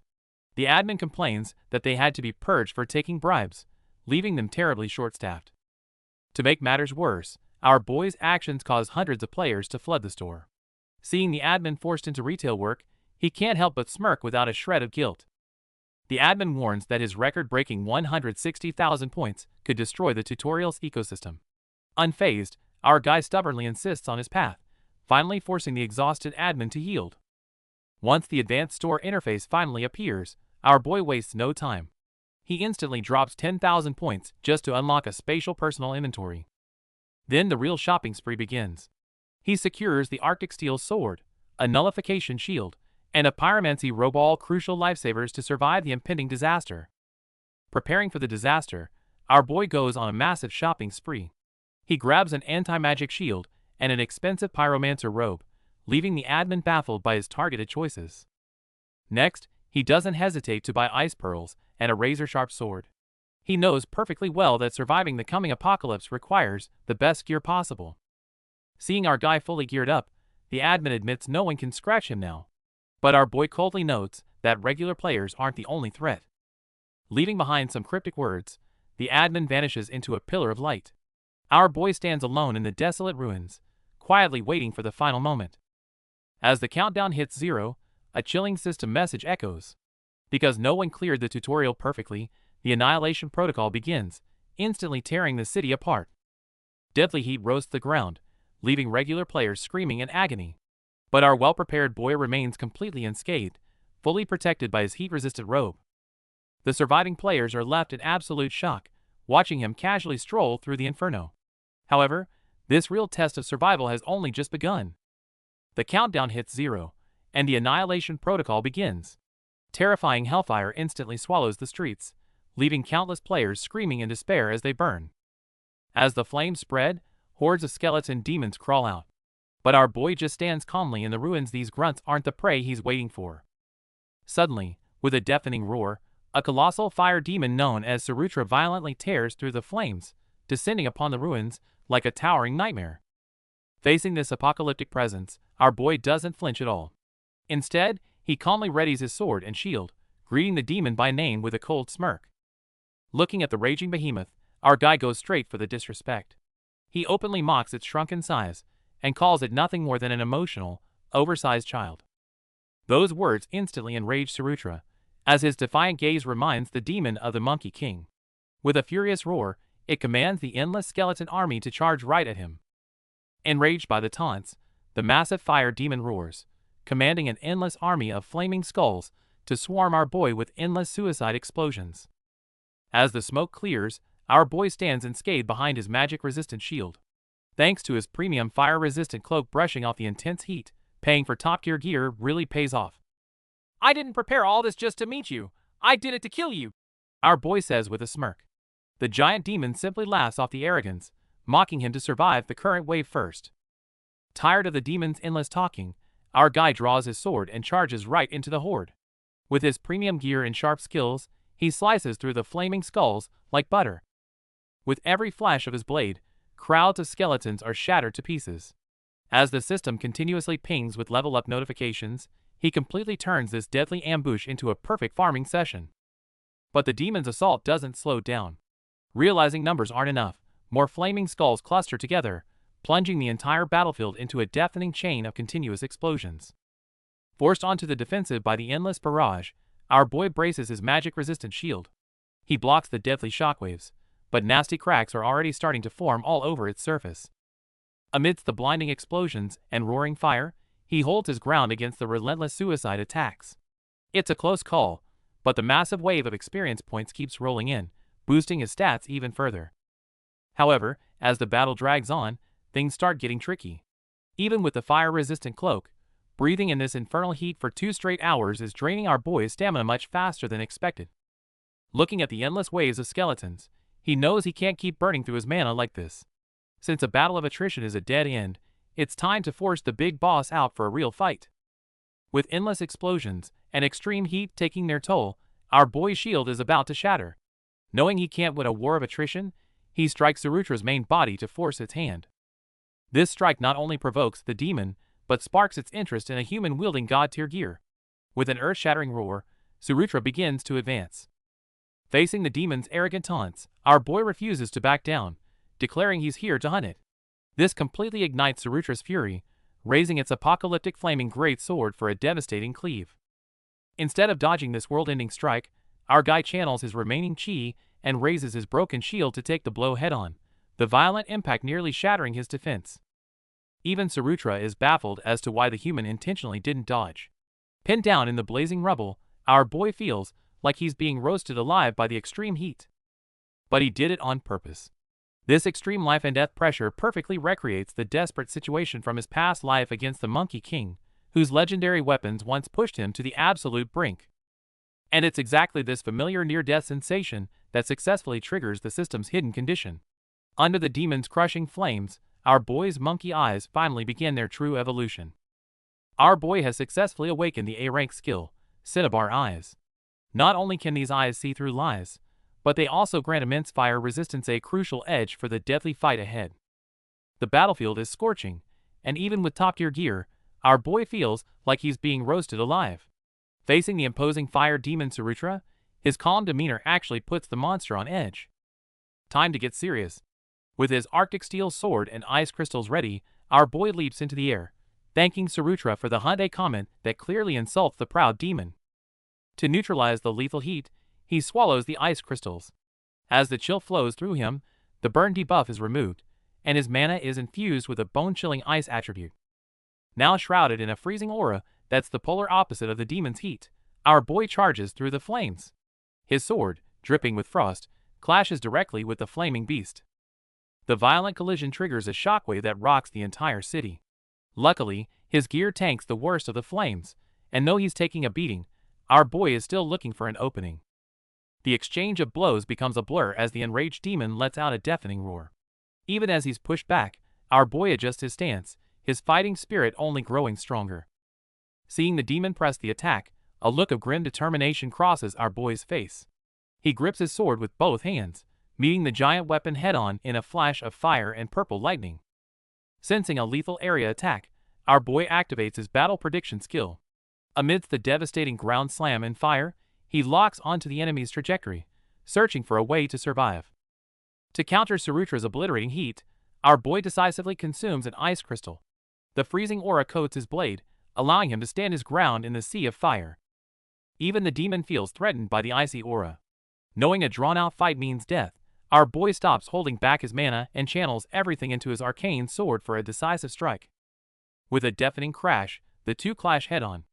The admin complains that they had to be purged for taking bribes, leaving them terribly short-staffed. To make matters worse, our boy's actions cause hundreds of players to flood the store. Seeing the admin forced into retail work, he can't help but smirk without a shred of guilt. The admin warns that his record-breaking 160,000 points could destroy the tutorial's ecosystem. Unfazed, our guy stubbornly insists on his path, finally forcing the exhausted admin to yield. Once the advanced store interface finally appears, our boy wastes no time. He instantly drops 10,000 points just to unlock a spatial personal inventory. Then the real shopping spree begins. He secures the Arctic Steel Sword, a nullification shield, and a pyromancy robe, all crucial lifesavers to survive the impending disaster. Preparing for the disaster, our boy goes on a massive shopping spree. He grabs an anti-magic shield and an expensive pyromancer robe, leaving the admin baffled by his targeted choices. Next, he doesn't hesitate to buy ice pearls and a razor-sharp sword. He knows perfectly well that surviving the coming apocalypse requires the best gear possible. Seeing our guy fully geared up, the admin admits no one can scratch him now. But our boy coldly notes that regular players aren't the only threat. Leaving behind some cryptic words, the admin vanishes into a pillar of light. Our boy stands alone in the desolate ruins, quietly waiting for the final moment. As the countdown hits 0, a chilling system message echoes. Because no one cleared the tutorial perfectly, the annihilation protocol begins, instantly tearing the city apart. Deadly heat roasts the ground, leaving regular players screaming in agony. But our well-prepared boy remains completely unscathed, fully protected by his heat-resistant robe. The surviving players are left in absolute shock, watching him casually stroll through the inferno. However, this real test of survival has only just begun. The countdown hits 0, and the annihilation protocol begins. Terrifying hellfire instantly swallows the streets, leaving countless players screaming in despair as they burn. As the flames spread, hordes of skeleton demons crawl out. But our boy just stands calmly in the ruins. These grunts aren't the prey he's waiting for. Suddenly, with a deafening roar, a colossal fire demon known as Surutra violently tears through the flames, descending upon the ruins like a towering nightmare. Facing this apocalyptic presence, our boy doesn't flinch at all. Instead, he calmly readies his sword and shield, greeting the demon by name with a cold smirk. Looking at the raging behemoth, our guy goes straight for the disrespect. He openly mocks its shrunken size, and calls it nothing more than an emotional, oversized child. Those words instantly enrage Surutra, as his defiant gaze reminds the demon of the Monkey King. With a furious roar, it commands the endless skeleton army to charge right at him. Enraged by the taunts, the massive fire demon roars, commanding an endless army of flaming skulls to swarm our boy with endless suicide explosions. As the smoke clears, our boy stands unscathed behind his magic-resistant shield. Thanks to his premium fire-resistant cloak, brushing off the intense heat, paying for top-tier gear really pays off. "I didn't prepare all this just to meet you. I did it to kill you," our boy says with a smirk. The giant demon simply laughs off the arrogance, mocking him to survive the current wave first. Tired of the demon's endless talking, our guy draws his sword and charges right into the horde. With his premium gear and sharp skills, he slices through the flaming skulls like butter. With every flash of his blade, crowds of skeletons are shattered to pieces. As the system continuously pings with level-up notifications, he completely turns this deadly ambush into a perfect farming session. But the demon's assault doesn't slow down. Realizing numbers aren't enough, more flaming skulls cluster together, plunging the entire battlefield into a deafening chain of continuous explosions. Forced onto the defensive by the endless barrage, our boy braces his magic-resistant shield. He blocks the deadly shockwaves, but nasty cracks are already starting to form all over its surface. Amidst the blinding explosions and roaring fire, he holds his ground against the relentless suicide attacks. It's a close call, but the massive wave of experience points keeps rolling in, boosting his stats even further. However, as the battle drags on, things start getting tricky. Even with the fire-resistant cloak, breathing in this infernal heat for 2 straight hours is draining our boy's stamina much faster than expected. Looking at the endless waves of skeletons, he knows he can't keep burning through his mana like this. Since a battle of attrition is a dead end, it's time to force the big boss out for a real fight. With endless explosions and extreme heat taking their toll, our boy's shield is about to shatter. Knowing he can't win a war of attrition, he strikes Surutra's main body to force its hand. This strike not only provokes the demon, but sparks its interest in a human wielding god-tier gear. With an earth-shattering roar, Surutra begins to advance. Facing the demon's arrogant taunts, our boy refuses to back down, declaring he's here to hunt it. This completely ignites Surutra's fury, raising its apocalyptic flaming great sword for a devastating cleave. Instead of dodging this world-ending strike, our guy channels his remaining chi and raises his broken shield to take the blow head-on, the violent impact nearly shattering his defense. Even Surutra is baffled as to why the human intentionally didn't dodge. Pinned down in the blazing rubble, our boy feels like he's being roasted alive by the extreme heat. But he did it on purpose. This extreme life and death pressure perfectly recreates the desperate situation from his past life against the Monkey King, whose legendary weapons once pushed him to the absolute brink. And it's exactly this familiar near-death sensation that successfully triggers the system's hidden condition. Under the demon's crushing flames, our boy's monkey eyes finally begin their true evolution. Our boy has successfully awakened the A-rank skill, Cinnabar Eyes. Not only can these eyes see through lies, but they also grant immense fire resistance, a crucial edge for the deadly fight ahead. The battlefield is scorching, and even with top-tier gear, our boy feels like he's being roasted alive. Facing the imposing fire demon Surutra, His calm demeanor actually puts the monster on edge. Time to get serious. With his Arctic steel sword and ice crystals ready, our boy leaps into the air, thanking Sarutra for the hunt, a comment that clearly insults the proud demon. To neutralize the lethal heat, he swallows the ice crystals. As the chill flows through him, the burn debuff is removed, and his mana is infused with a bone-chilling ice attribute. Now shrouded in a freezing aura that's the polar opposite of the demon's heat, our boy charges through the flames. His sword, dripping with frost, clashes directly with the flaming beast. The violent collision triggers a shockwave that rocks the entire city. Luckily, his gear tanks the worst of the flames, and though he's taking a beating, our boy is still looking for an opening. The exchange of blows becomes a blur as the enraged demon lets out a deafening roar. Even as he's pushed back, our boy adjusts his stance, his fighting spirit only growing stronger. Seeing the demon press the attack, a look of grim determination crosses our boy's face. He grips his sword with both hands, meeting the giant weapon head-on in a flash of fire and purple lightning. Sensing a lethal area attack, our boy activates his battle prediction skill. Amidst the devastating ground slam and fire, he locks onto the enemy's trajectory, searching for a way to survive. To counter Sarutra's obliterating heat, our boy decisively consumes an ice crystal. The freezing aura coats his blade, allowing him to stand his ground in the sea of fire. Even the demon feels threatened by the icy aura. Knowing a drawn-out fight means death, our boy stops holding back his mana and channels everything into his arcane sword for a decisive strike. With a deafening crash, the two clash head-on.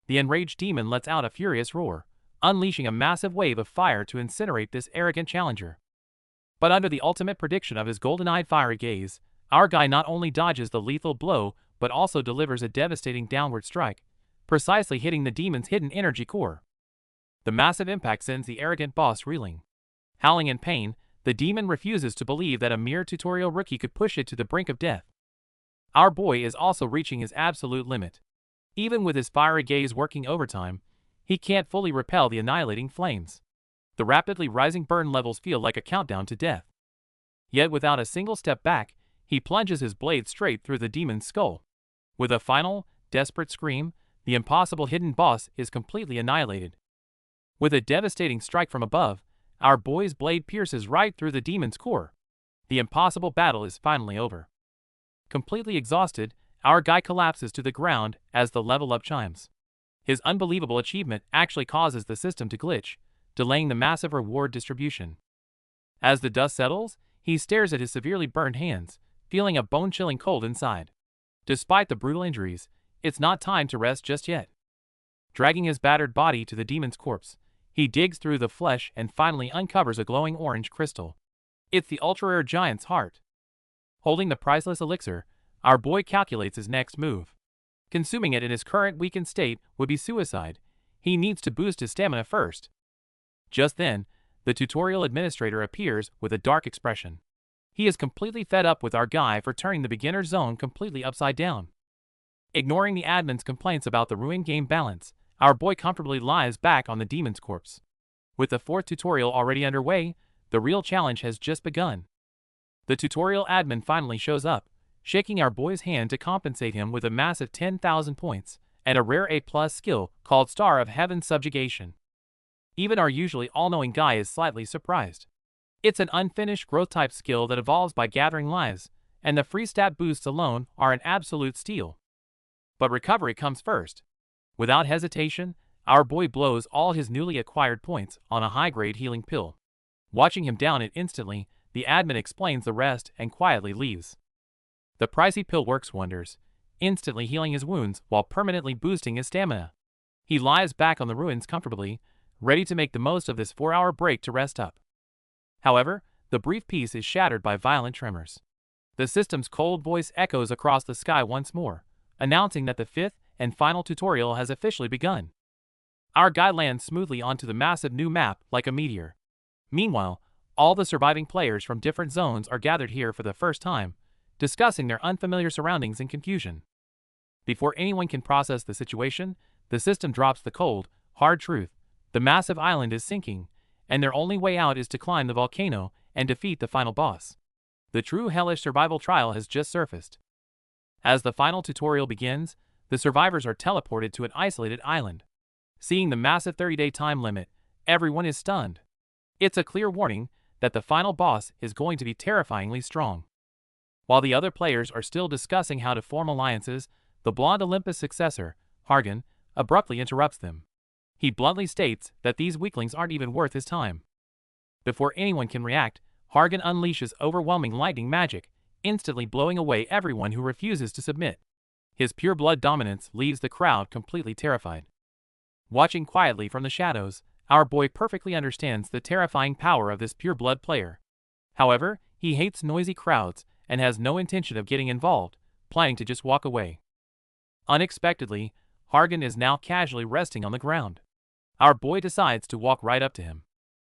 The enraged demon lets out a furious roar, unleashing a massive wave of fire to incinerate this arrogant challenger. But under the ultimate prediction of his golden-eyed fiery gaze, our guy not only dodges the lethal blow but also delivers a devastating downward strike, precisely hitting the demon's hidden energy core. The massive impact sends the arrogant boss reeling. Howling in pain, the demon refuses to believe that a mere tutorial rookie could push it to the brink of death. Our boy is also reaching his absolute limit. Even with his fiery gaze working overtime, he can't fully repel the annihilating flames. The rapidly rising burn levels feel like a countdown to death. Yet without a single step back, he plunges his blade straight through the demon's skull. With a final, desperate scream, the impossible hidden boss is completely annihilated. With a devastating strike from above, our boy's blade pierces right through the demon's core. The impossible battle is finally over. Completely exhausted, our guy collapses to the ground as the level up chimes. His unbelievable achievement actually causes the system to glitch, delaying the massive reward distribution. As the dust settles, he stares at his severely burned hands, feeling a bone-chilling cold inside. Despite the brutal injuries, it's not time to rest just yet. Dragging his battered body to the demon's corpse, he digs through the flesh and finally uncovers a glowing orange crystal. It's the ultra-rare giant's heart. Holding the priceless elixir, our boy calculates his next move. Consuming it in his current weakened state would be suicide. He needs to boost his stamina first. Just then, the tutorial administrator appears with a dark expression. He is completely fed up with our guy for turning the beginner zone completely upside down. Ignoring the admin's complaints about the ruined game balance, our boy comfortably lies back on the demon's corpse. With the fourth tutorial already underway, the real challenge has just begun. The tutorial admin finally shows up, shaking our boy's hand to compensate him with a massive 10,000 points and a rare A+ skill called Star of Heaven Subjugation. Even our usually all-knowing guy is slightly surprised. It's an unfinished growth-type skill that evolves by gathering lives, and the free stat boosts alone are an absolute steal. But recovery comes first. Without hesitation, our boy blows all his newly acquired points on a high-grade healing pill. Watching him down it instantly, the admin explains the rest and quietly leaves. The pricey pill works wonders, instantly healing his wounds while permanently boosting his stamina. He lies back on the ruins comfortably, ready to make the most of this 4-hour break to rest up. However, the brief peace is shattered by violent tremors. The system's cold voice echoes across the sky once more, announcing that the fifth and final tutorial has officially begun. Our guy lands smoothly onto the massive new map like a meteor. Meanwhile, all the surviving players from different zones are gathered here for the first time, discussing their unfamiliar surroundings in confusion. Before anyone can process the situation, the system drops the cold, hard truth: the massive island is sinking, and their only way out is to climb the volcano and defeat the final boss. The true hellish survival trial has just surfaced. As the final tutorial begins, the survivors are teleported to an isolated island. Seeing the massive 30-day time limit, Everyone is stunned. It's a clear warning that the final boss is going to be terrifyingly strong. While the other players are still discussing how to form alliances, the blonde Olympus successor, Hargan, abruptly interrupts them. He bluntly states that these weaklings aren't even worth his time. Before anyone can react, Hargan unleashes overwhelming lightning magic, instantly blowing away everyone who refuses to submit. His pure blood dominance leaves the crowd completely terrified. Watching quietly from the shadows, our boy perfectly understands the terrifying power of this pure blood player. However, he hates noisy crowds and has no intention of getting involved, planning to just walk away. Unexpectedly, Hargan is now casually resting on the ground. Our boy decides to walk right up to him.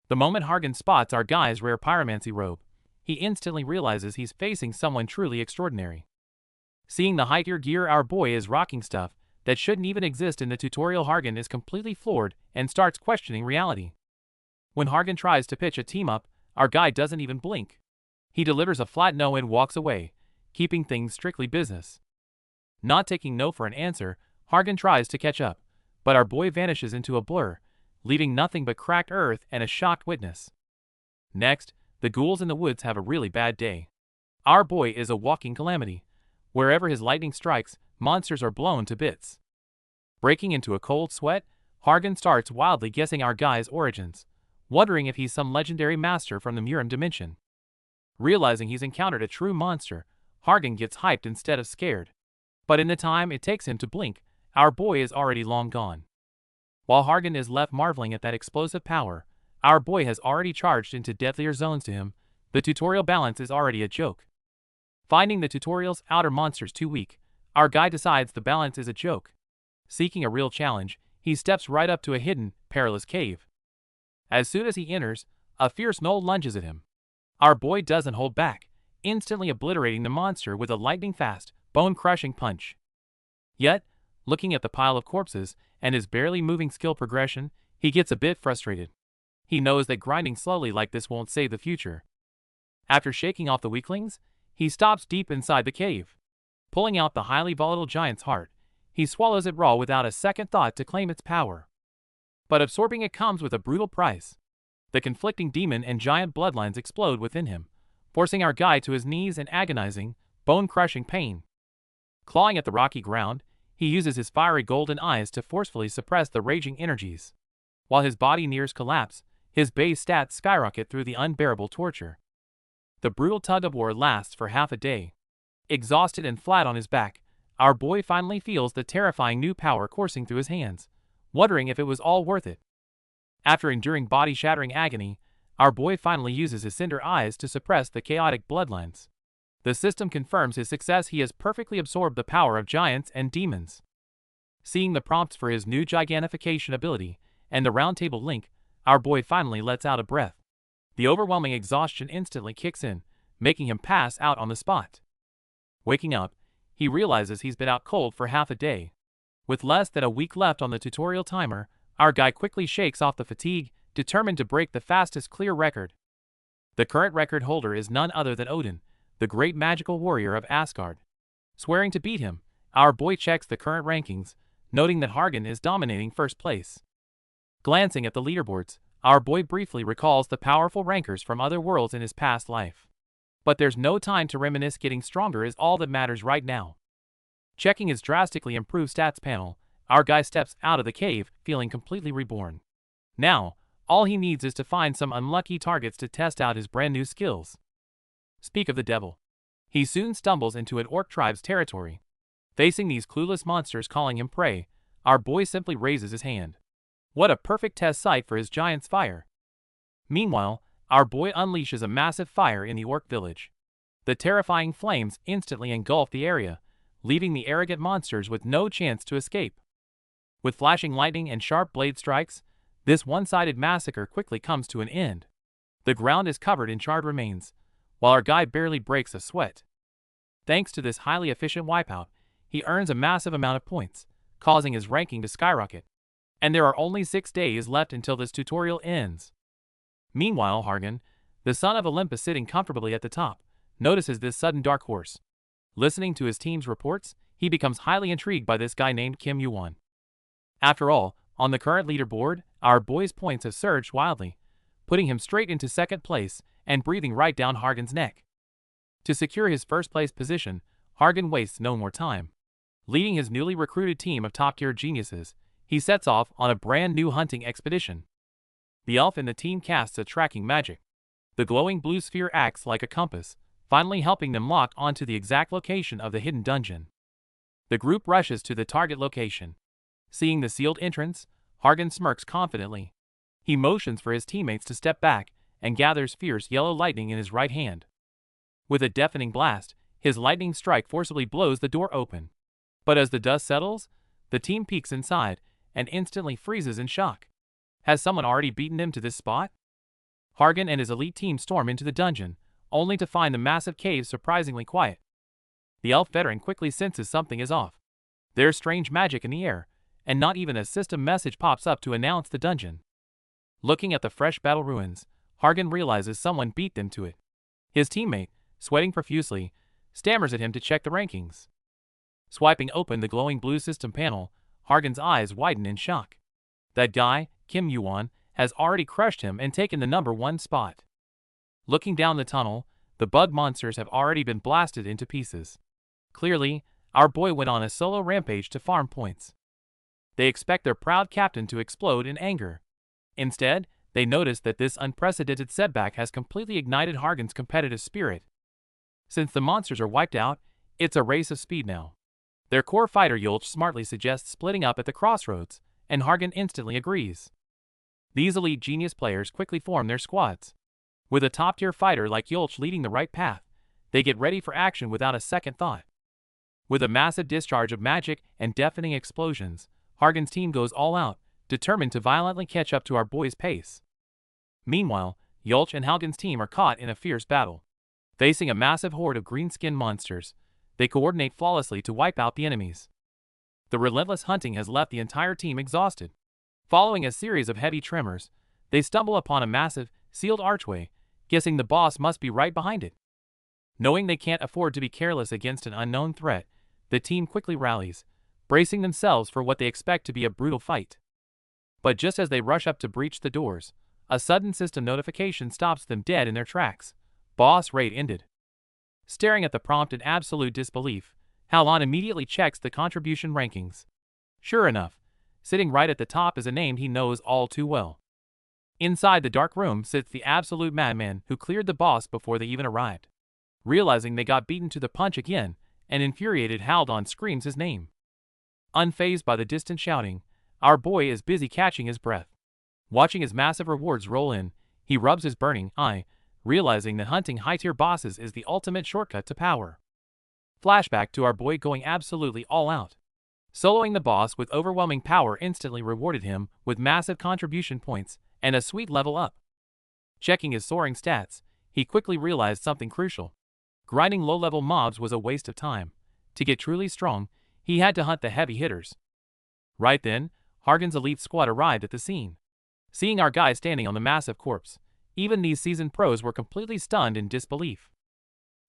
The moment Hargan spots our guy's rare pyromancy robe, he instantly realizes he's facing someone truly extraordinary. Seeing the high-tier gear our boy is rocking, stuff that shouldn't even exist in the tutorial, Hargan is completely floored and starts questioning reality. When Hargan tries to pitch a team-up, our guy doesn't even blink. He delivers a flat no and walks away, keeping things strictly business. Not taking no for an answer, Hargan tries to catch up, but our boy vanishes into a blur, leaving nothing but cracked earth and a shocked witness. Next, the ghouls in the woods have a really bad day. Our boy is a walking calamity. Wherever his lightning strikes, monsters are blown to bits. Breaking into a cold sweat, Hargan starts wildly guessing our guy's origins, wondering if he's some legendary master from the Murim dimension. Realizing he's encountered a true monster, Hargan gets hyped instead of scared. But in the time it takes him to blink, our boy is already long gone. While Hargan is left marveling at that explosive power, our boy has already charged into deadlier zones to him. The tutorial balance is already a joke. Finding the tutorial's outer monsters too weak, our guy decides the balance is a joke. Seeking a real challenge, he steps right up to a hidden, perilous cave. As soon as he enters, a fierce gnoll lunges at him. Our boy doesn't hold back, instantly obliterating the monster with a lightning-fast, bone-crushing punch. Yet, looking at the pile of corpses and his barely moving skill progression, he gets a bit frustrated. He knows that grinding slowly like this won't save the future. After shaking off the weaklings, he stops deep inside the cave. Pulling out the highly volatile giant's heart, he swallows it raw without a second thought to claim its power. But absorbing it comes with a brutal price. The conflicting demon and giant bloodlines explode within him, forcing our guy to his knees in agonizing, bone-crushing pain. Clawing at the rocky ground, he uses his fiery golden eyes to forcefully suppress the raging energies. While his body nears collapse, his base stats skyrocket through the unbearable torture. The brutal tug-of-war lasts for half a day. Exhausted and flat on his back, our boy finally feels the terrifying new power coursing through his hands, wondering if it was all worth it. After enduring body-shattering agony, our boy finally uses his cinder eyes to suppress the chaotic bloodlines. The system confirms his success. He has perfectly absorbed the power of giants and demons. Seeing the prompts for his new gigantification ability and the roundtable link, our boy finally lets out a breath. The overwhelming exhaustion instantly kicks in, making him pass out on the spot. Waking up, he realizes he's been out cold for half a day. With less than a week left on the tutorial timer, our guy quickly shakes off the fatigue, determined to break the fastest clear record. The current record holder is none other than Odin, the great magical warrior of Asgard. Swearing to beat him, our boy checks the current rankings, noting that Hargan is dominating first place. Glancing at the leaderboards, our boy briefly recalls the powerful rankers from other worlds in his past life. But there's no time to reminisce. Getting stronger is all that matters right now. Checking his drastically improved stats panel, our guy steps out of the cave, feeling completely reborn. Now, all he needs is to find some unlucky targets to test out his brand new skills. Speak of the devil. He soon stumbles into an orc tribe's territory. Facing these clueless monsters calling him prey, our boy simply raises his hand. What a perfect test site for his giant's fire. Meanwhile, our boy unleashes a massive fire in the orc village. The terrifying flames instantly engulf the area, leaving the arrogant monsters with no chance to escape. With flashing lightning and sharp blade strikes, this one-sided massacre quickly comes to an end. The ground is covered in charred remains, while our guy barely breaks a sweat. Thanks to this highly efficient wipeout, he earns a massive amount of points, causing his ranking to skyrocket. And there are only 6 days left until this tutorial ends. Meanwhile, Hargan, the son of Olympus sitting comfortably at the top, notices this sudden dark horse. Listening to his team's reports, he becomes highly intrigued by this guy named Kim Yuan. After all, on the current leaderboard, our boy's points have surged wildly, putting him straight into second place and breathing right down Hargan's neck. To secure his first place position, Hargan wastes no more time. Leading his newly recruited team of top-tier geniuses, he sets off on a brand new hunting expedition. The elf in the team casts a tracking magic. The glowing blue sphere acts like a compass, finally helping them lock onto the exact location of the hidden dungeon. The group rushes to the target location. Seeing the sealed entrance, Hargan smirks confidently. He motions for his teammates to step back and gathers fierce yellow lightning in his right hand. With a deafening blast, his lightning strike forcibly blows the door open. But as the dust settles, the team peeks inside and instantly freezes in shock. Has someone already beaten him to this spot? Hargan and his elite team storm into the dungeon, only to find the massive cave surprisingly quiet. The elf veteran quickly senses something is off. There's strange magic in the air, and not even a system message pops up to announce the dungeon. Looking at the fresh battle ruins, Hargan realizes someone beat them to it. His teammate, sweating profusely, stammers at him to check the rankings. Swiping open the glowing blue system panel, Hargan's eyes widen in shock. That guy, Kim Yuan, has already crushed him and taken the #1 spot. Looking down the tunnel, the bug monsters have already been blasted into pieces. Clearly, our boy went on a solo rampage to farm points. They expect their proud captain to explode in anger. Instead, they notice that this unprecedented setback has completely ignited Hargan's competitive spirit. Since the monsters are wiped out, it's a race of speed now. Their core fighter Yulch smartly suggests splitting up at the crossroads, and Hargan instantly agrees. These elite genius players quickly form their squads. With a top-tier fighter like Yulch leading the right path, they get ready for action without a second thought. With a massive discharge of magic and deafening explosions, Hargan's team goes all out, determined to violently catch up to our boy's pace. Meanwhile, Yulch and Hargan's team are caught in a fierce battle. Facing a massive horde of green-skinned monsters, they coordinate flawlessly to wipe out the enemies. The relentless hunting has left the entire team exhausted. Following a series of heavy tremors, they stumble upon a massive, sealed archway, guessing the boss must be right behind it. Knowing they can't afford to be careless against an unknown threat, the team quickly rallies, bracing themselves for what they expect to be a brutal fight. But just as they rush up to breach the doors, a sudden system notification stops them dead in their tracks. Boss raid ended. Staring at the prompt in absolute disbelief, Halon immediately checks the contribution rankings. Sure enough, sitting right at the top is a name he knows all too well. Inside the dark room sits the absolute madman who cleared the boss before they even arrived. Realizing they got beaten to the punch again, an infuriated Haldon screams his name. Unfazed by the distant shouting, our boy is busy catching his breath. Watching his massive rewards roll in, he rubs his burning eye, realizing that hunting high-tier bosses is the ultimate shortcut to power. Flashback to our boy going absolutely all out. Soloing the boss with overwhelming power instantly rewarded him with massive contribution points and a sweet level up. Checking his soaring stats, he quickly realized something crucial. Grinding low-level mobs was a waste of time. To get truly strong, he had to hunt the heavy hitters. Right then, Hargan's elite squad arrived at the scene. Seeing our guy standing on the massive corpse, even these seasoned pros were completely stunned in disbelief.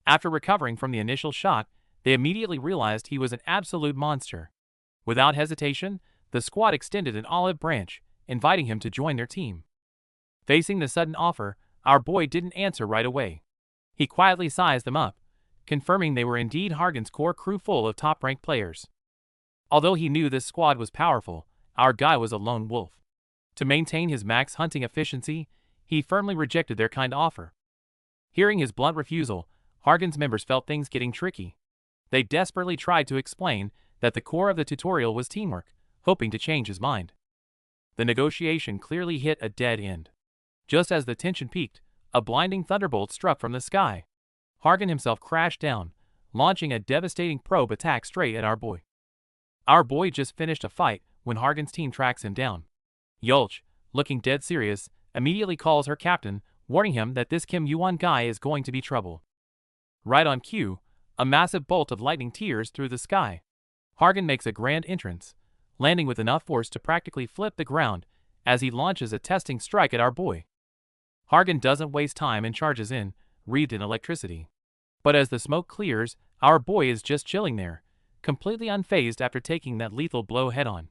After recovering from the initial shock, they immediately realized he was an absolute monster. Without hesitation, the squad extended an olive branch, inviting him to join their team. Facing the sudden offer, our boy didn't answer right away. He quietly sized them up, confirming they were indeed Hargan's core crew full of top-ranked players. Although he knew this squad was powerful, our guy was a lone wolf. To maintain his max hunting efficiency, he firmly rejected their kind offer. Hearing his blunt refusal, Hargan's members felt things getting tricky. They desperately tried to explain that the core of the tutorial was teamwork, hoping to change his mind. The negotiation clearly hit a dead end. Just as the tension peaked, a blinding thunderbolt struck from the sky. Hargan himself crashed down, launching a devastating probe attack straight at our boy. Our boy just finished a fight when Hargan's team tracks him down. Yulch, looking dead serious, immediately calls her captain, warning him that this Kim Yuan guy is going to be trouble. Right on cue, a massive bolt of lightning tears through the sky. Hargan makes a grand entrance, landing with enough force to practically flip the ground as he launches a testing strike at our boy. Hargan doesn't waste time and charges in, wreathed in electricity. But as the smoke clears, our boy is just chilling there, completely unfazed after taking that lethal blow head-on.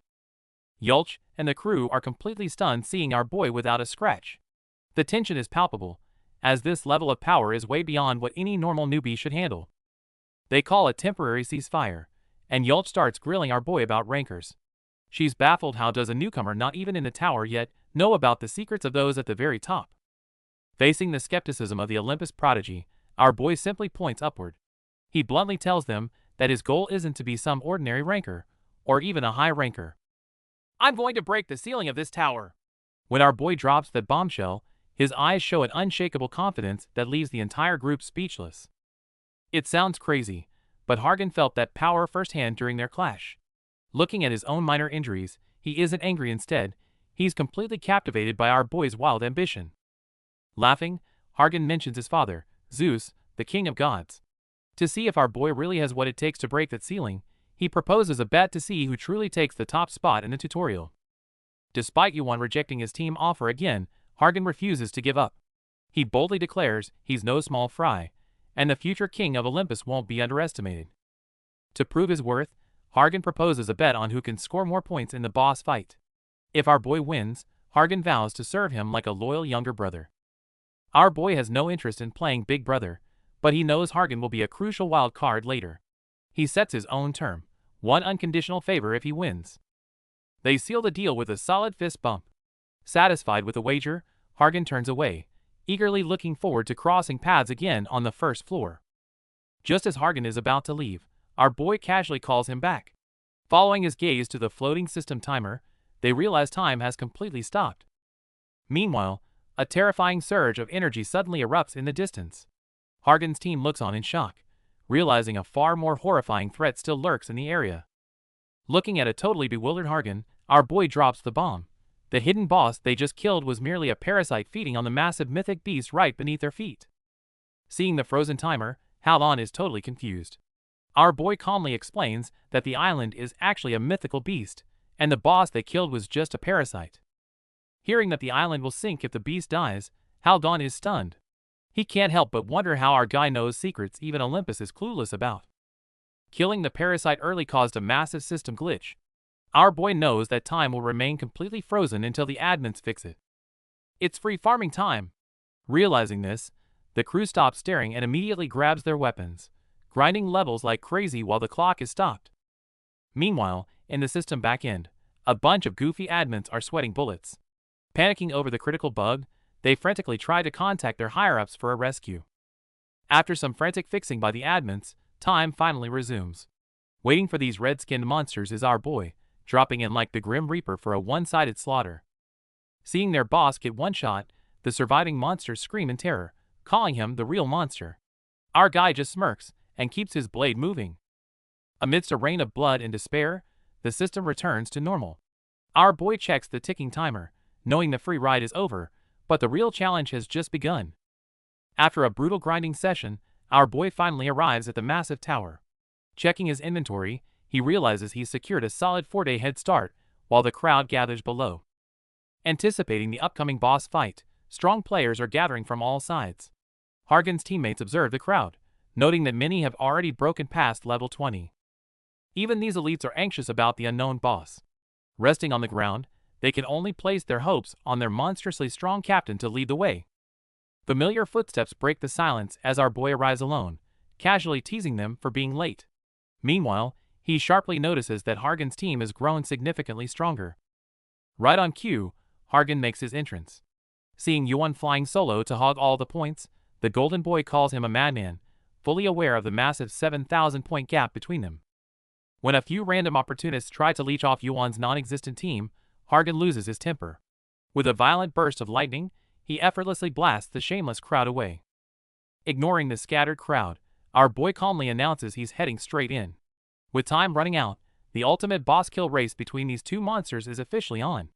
Yulch and the crew are completely stunned seeing our boy without a scratch. The tension is palpable, as this level of power is way beyond what any normal newbie should handle. They call a temporary ceasefire, and Yulch starts grilling our boy about rankers. She's baffled how does a newcomer not even in the tower yet know about the secrets of those at the very top. Facing the skepticism of the Olympus prodigy, our boy simply points upward. He bluntly tells them that his goal isn't to be some ordinary ranker, or even a high ranker. I'm going to break the ceiling of this tower. When our boy drops that bombshell, his eyes show an unshakable confidence that leaves the entire group speechless. It sounds crazy, but Hargan felt that power firsthand during their clash. Looking at his own minor injuries, he isn't angry instead, he's completely captivated by our boy's wild ambition. Laughing, Hargan mentions his father, Zeus, the king of gods. To see if our boy really has what it takes to break that ceiling, he proposes a bet to see who truly takes the top spot in the tutorial. Despite Yuan rejecting his team offer again, Hargan refuses to give up. He boldly declares he's no small fry, and the future king of Olympus won't be underestimated. To prove his worth, Hargan proposes a bet on who can score more points in the boss fight. If our boy wins, Hargan vows to serve him like a loyal younger brother. Our boy has no interest in playing Big Brother, but he knows Hargan will be a crucial wild card later. He sets his own term, one unconditional favor if he wins. They seal the deal with a solid fist bump. Satisfied with the wager, Hargan turns away, eagerly looking forward to crossing paths again on the first floor. Just as Hargan is about to leave, our boy casually calls him back. Following his gaze to the floating system timer, they realize time has completely stopped. Meanwhile, a terrifying surge of energy suddenly erupts in the distance. Hargan's team looks on in shock, realizing a far more horrifying threat still lurks in the area. Looking at a totally bewildered Hargan, our boy drops the bomb. The hidden boss they just killed was merely a parasite feeding on the massive mythic beast right beneath their feet. Seeing the frozen timer, Halon is totally confused. Our boy calmly explains that the island is actually a mythical beast, and the boss they killed was just a parasite. Hearing that the island will sink if the beast dies, Haldon is stunned. He can't help but wonder how our guy knows secrets even Olympus is clueless about. Killing the parasite early caused a massive system glitch. Our boy knows that time will remain completely frozen until the admins fix it. It's free farming time. Realizing this, the crew stops staring and immediately grabs their weapons, grinding levels like crazy while the clock is stopped. Meanwhile, in the system backend, a bunch of goofy admins are sweating bullets. Panicking over the critical bug, they frantically try to contact their higher-ups for a rescue. After some frantic fixing by the admins, time finally resumes. Waiting for these red-skinned monsters is our boy, dropping in like the Grim Reaper for a one-sided slaughter. Seeing their boss get one shot, the surviving monsters scream in terror, calling him the real monster. Our guy just smirks and keeps his blade moving. Amidst a rain of blood and despair, the system returns to normal. Our boy checks the ticking timer, knowing the free ride is over, but the real challenge has just begun. After a brutal grinding session, our boy finally arrives at the massive tower. Checking his inventory, he realizes he's secured a solid 4-day head start, while the crowd gathers below. Anticipating the upcoming boss fight, strong players are gathering from all sides. Hargan's teammates observe the crowd, noting that many have already broken past level 20. Even these elites are anxious about the unknown boss. Resting on the ground, they can only place their hopes on their monstrously strong captain to lead the way. Familiar footsteps break the silence as our boy arrives alone, casually teasing them for being late. Meanwhile, he sharply notices that Hargan's team has grown significantly stronger. Right on cue, Hargan makes his entrance. Seeing Yuan flying solo to hog all the points, the golden boy calls him a madman, fully aware of the massive 7,000-point gap between them. When a few random opportunists try to leech off Yuan's non-existent team, Hargan loses his temper. With a violent burst of lightning, he effortlessly blasts the shameless crowd away. Ignoring the scattered crowd, our boy calmly announces he's heading straight in. With time running out, the ultimate boss kill race between these two monsters is officially on.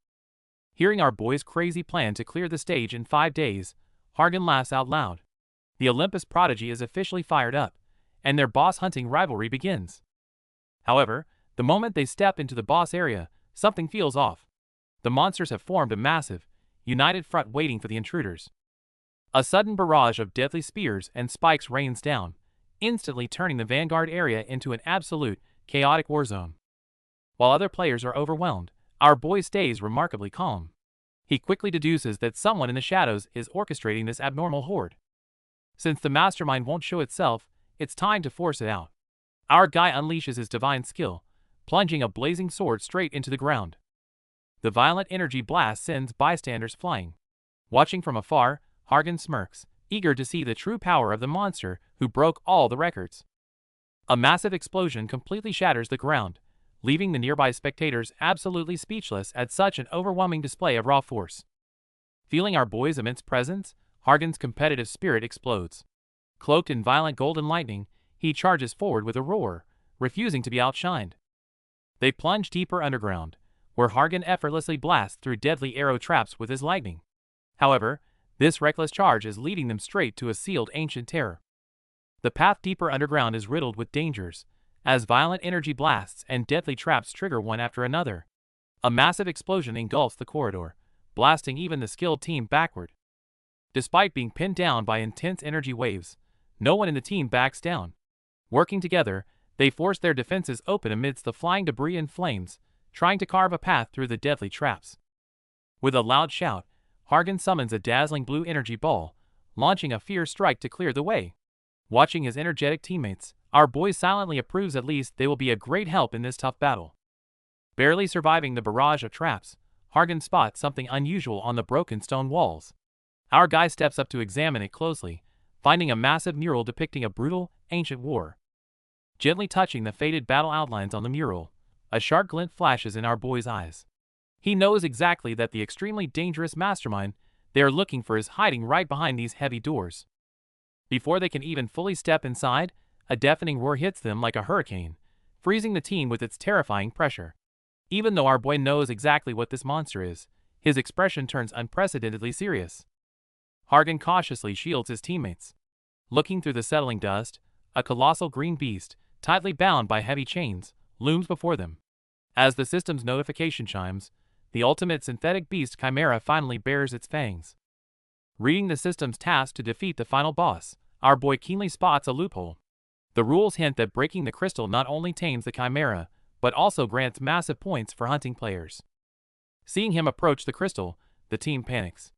Hearing our boy's crazy plan to clear the stage in 5 days, Hargan laughs out loud. The Olympus prodigy is officially fired up, and their boss hunting rivalry begins. However, the moment they step into the boss area, something feels off. The monsters have formed a massive, united front waiting for the intruders. A sudden barrage of deadly spears and spikes rains down, instantly turning the vanguard area into an absolute, chaotic war zone. While other players are overwhelmed, Our boy stays remarkably calm. He quickly deduces that someone in the shadows is orchestrating this abnormal horde. Since the mastermind won't show itself, it's time to force it out. Our guy unleashes his divine skill, plunging a blazing sword straight into the ground. The violent energy blast sends bystanders flying. Watching from afar, Hargan smirks, eager to see the true power of the monster who broke all the records. A massive explosion completely shatters the ground, leaving the nearby spectators absolutely speechless at such an overwhelming display of raw force. Feeling our boy's immense presence, Hargan's competitive spirit explodes. Cloaked in violent golden lightning, he charges forward with a roar, refusing to be outshined. They plunge deeper underground, where Hargan effortlessly blasts through deadly arrow traps with his lightning. However, this reckless charge is leading them straight to a sealed ancient terror. The path deeper underground is riddled with dangers, as violent energy blasts and deadly traps trigger one after another. A massive explosion engulfs the corridor, blasting even the skilled team backward. Despite being pinned down by intense energy waves, no one in the team backs down. Working together, they force their defenses open amidst the flying debris and flames, trying to carve a path through the deadly traps. With a loud shout, Hargan summons a dazzling blue energy ball, launching a fierce strike to clear the way. Watching his energetic teammates, our boy silently approves at least they will be a great help in this tough battle. Barely surviving the barrage of traps, Hargan spots something unusual on the broken stone walls. Our guy steps up to examine it closely, finding a massive mural depicting a brutal, ancient war. Gently touching the faded battle outlines on the mural, a sharp glint flashes in our boy's eyes. He knows exactly that the extremely dangerous mastermind they are looking for is hiding right behind these heavy doors. Before they can even fully step inside, a deafening roar hits them like a hurricane, freezing the team with its terrifying pressure. Even though our boy knows exactly what this monster is, his expression turns unprecedentedly serious. Hargan cautiously shields his teammates. Looking through the settling dust, a colossal green beast, tightly bound by heavy chains, looms before them. As the system's notification chimes, the ultimate synthetic beast chimera finally bares its fangs. Reading the system's task to defeat the final boss, our boy keenly spots a loophole. The rules hint that breaking the crystal not only tames the chimera, but also grants massive points for hunting players. Seeing him approach the crystal, the team panics.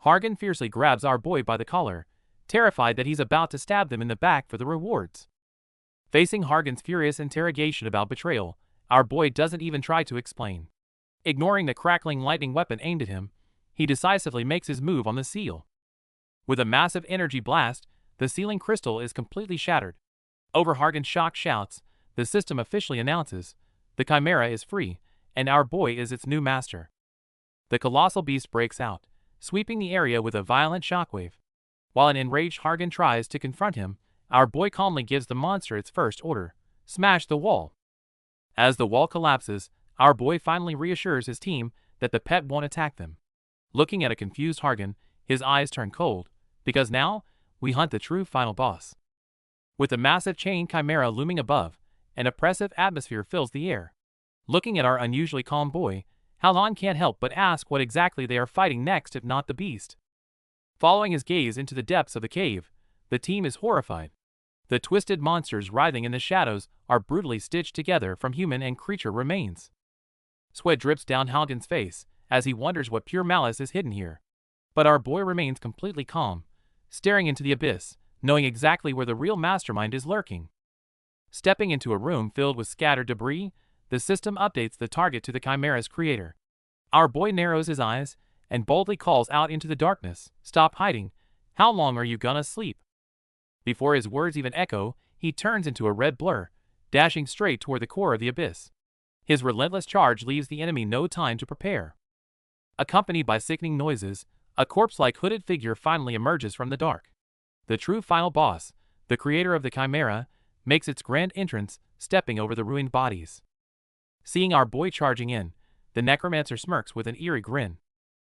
Hargan fiercely grabs our boy by the collar, terrified that he's about to stab them in the back for the rewards. Facing Hargan's furious interrogation about betrayal, our boy doesn't even try to explain. Ignoring the crackling lightning weapon aimed at him, he decisively makes his move on the seal. With a massive energy blast, the sealing crystal is completely shattered. Over Hargan's shocked shouts, the system officially announces, the chimera is free, and our boy is its new master. The colossal beast breaks out, sweeping the area with a violent shockwave. While an enraged Hargan tries to confront him, our boy calmly gives the monster its first order: smash the wall. As the wall collapses, our boy finally reassures his team that the pet won't attack them. Looking at a confused Hargan, his eyes turn cold, because now, we hunt the true final boss. With the massive chain chimera looming above, an oppressive atmosphere fills the air. Looking at our unusually calm boy, Halhan can't help but ask what exactly they are fighting next if not the beast. Following his gaze into the depths of the cave, the team is horrified. The twisted monsters writhing in the shadows are brutally stitched together from human and creature remains. Sweat drips down Halgan's face as he wonders what pure malice is hidden here. But our boy remains completely calm, staring into the abyss, knowing exactly where the real mastermind is lurking. Stepping into a room filled with scattered debris, the system updates the target to the chimera's creator. Our boy narrows his eyes and boldly calls out into the darkness, "Stop hiding. How long are you gonna sleep?" Before his words even echo, he turns into a red blur, dashing straight toward the core of the abyss. His relentless charge leaves the enemy no time to prepare. Accompanied by sickening noises, a corpse-like hooded figure finally emerges from the dark. The true final boss, the creator of the chimera, makes its grand entrance, stepping over the ruined bodies. Seeing our boy charging in, the necromancer smirks with an eerie grin.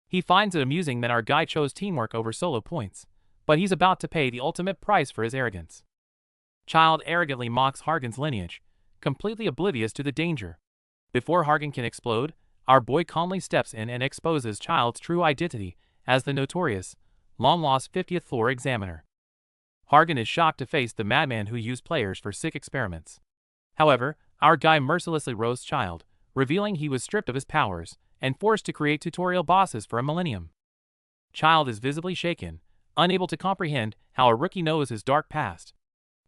He finds it amusing that our guy chose teamwork over solo points, but he's about to pay the ultimate price for his arrogance. Child arrogantly mocks Hargan's lineage, completely oblivious to the danger. Before Hargan can explode, our boy calmly steps in and exposes Child's true identity as the notorious, long-lost 50th floor examiner. Hargan is shocked to face the madman who used players for sick experiments. However, our guy mercilessly roasts Child, revealing he was stripped of his powers and forced to create tutorial bosses for a millennium. Child is visibly shaken, unable to comprehend how a rookie knows his dark past.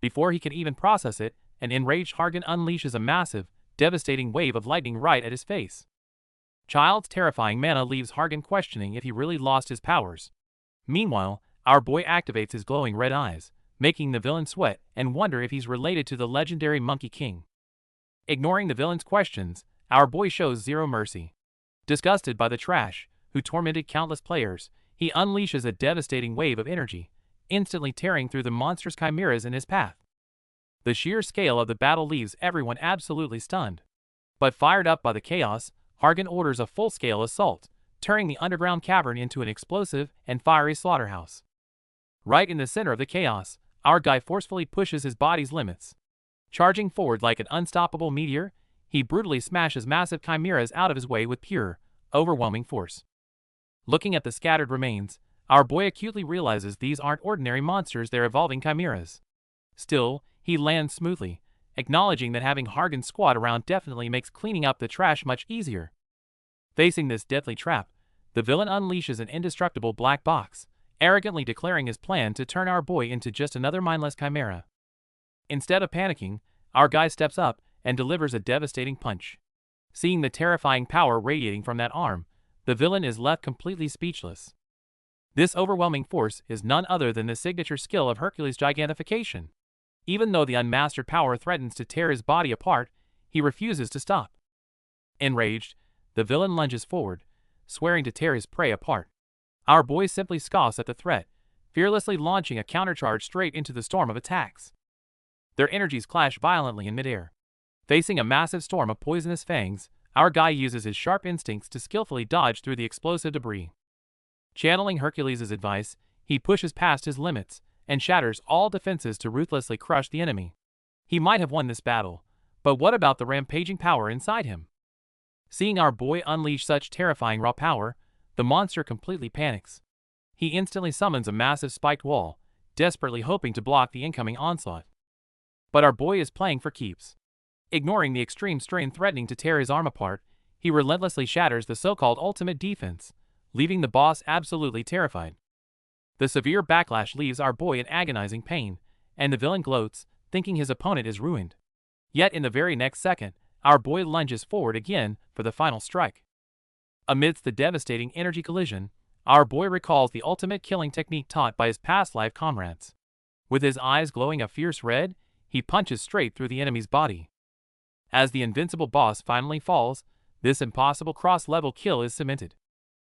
Before he can even process it, an enraged Hargan unleashes a massive, devastating wave of lightning right at his face. Child's terrifying mana leaves Hargan questioning if he really lost his powers. Meanwhile, our boy activates his glowing red eyes, making the villain sweat and wonder if he's related to the legendary Monkey King. Ignoring the villain's questions, our boy shows zero mercy. Disgusted by the trash, who tormented countless players, he unleashes a devastating wave of energy, instantly tearing through the monstrous chimeras in his path. The sheer scale of the battle leaves everyone absolutely stunned. But fired up by the chaos, Hargan orders a full-scale assault, turning the underground cavern into an explosive and fiery slaughterhouse. Right in the center of the chaos, our guy forcefully pushes his body's limits. Charging forward like an unstoppable meteor, he brutally smashes massive chimeras out of his way with pure, overwhelming force. Looking at the scattered remains, our boy acutely realizes these aren't ordinary monsters, they're evolving chimeras. Still, he lands smoothly, acknowledging that having Hargan squad around definitely makes cleaning up the trash much easier. Facing this deadly trap, the villain unleashes an indestructible black box, arrogantly declaring his plan to turn our boy into just another mindless chimera. Instead of panicking, our guy steps up and delivers a devastating punch. Seeing the terrifying power radiating from that arm, the villain is left completely speechless. This overwhelming force is none other than the signature skill of Hercules' gigantification. Even though the unmastered power threatens to tear his body apart, he refuses to stop. Enraged, the villain lunges forward, swearing to tear his prey apart. Our boy simply scoffs at the threat, fearlessly launching a countercharge straight into the storm of attacks. Their energies clash violently in midair. Facing a massive storm of poisonous fangs, our guy uses his sharp instincts to skillfully dodge through the explosive debris. Channeling Hercules' advice, he pushes past his limits and shatters all defenses to ruthlessly crush the enemy. He might have won this battle, but what about the rampaging power inside him? Seeing our boy unleash such terrifying raw power, the monster completely panics. He instantly summons a massive spiked wall, desperately hoping to block the incoming onslaught. But our boy is playing for keeps. Ignoring the extreme strain threatening to tear his arm apart, he relentlessly shatters the so-called ultimate defense, leaving the boss absolutely terrified. The severe backlash leaves our boy in agonizing pain, and the villain gloats, thinking his opponent is ruined. Yet in the very next second, our boy lunges forward again for the final strike. Amidst the devastating energy collision, our boy recalls the ultimate killing technique taught by his past life comrades. With his eyes glowing a fierce red, he punches straight through the enemy's body. As the invincible boss finally falls, this impossible cross-level kill is cemented.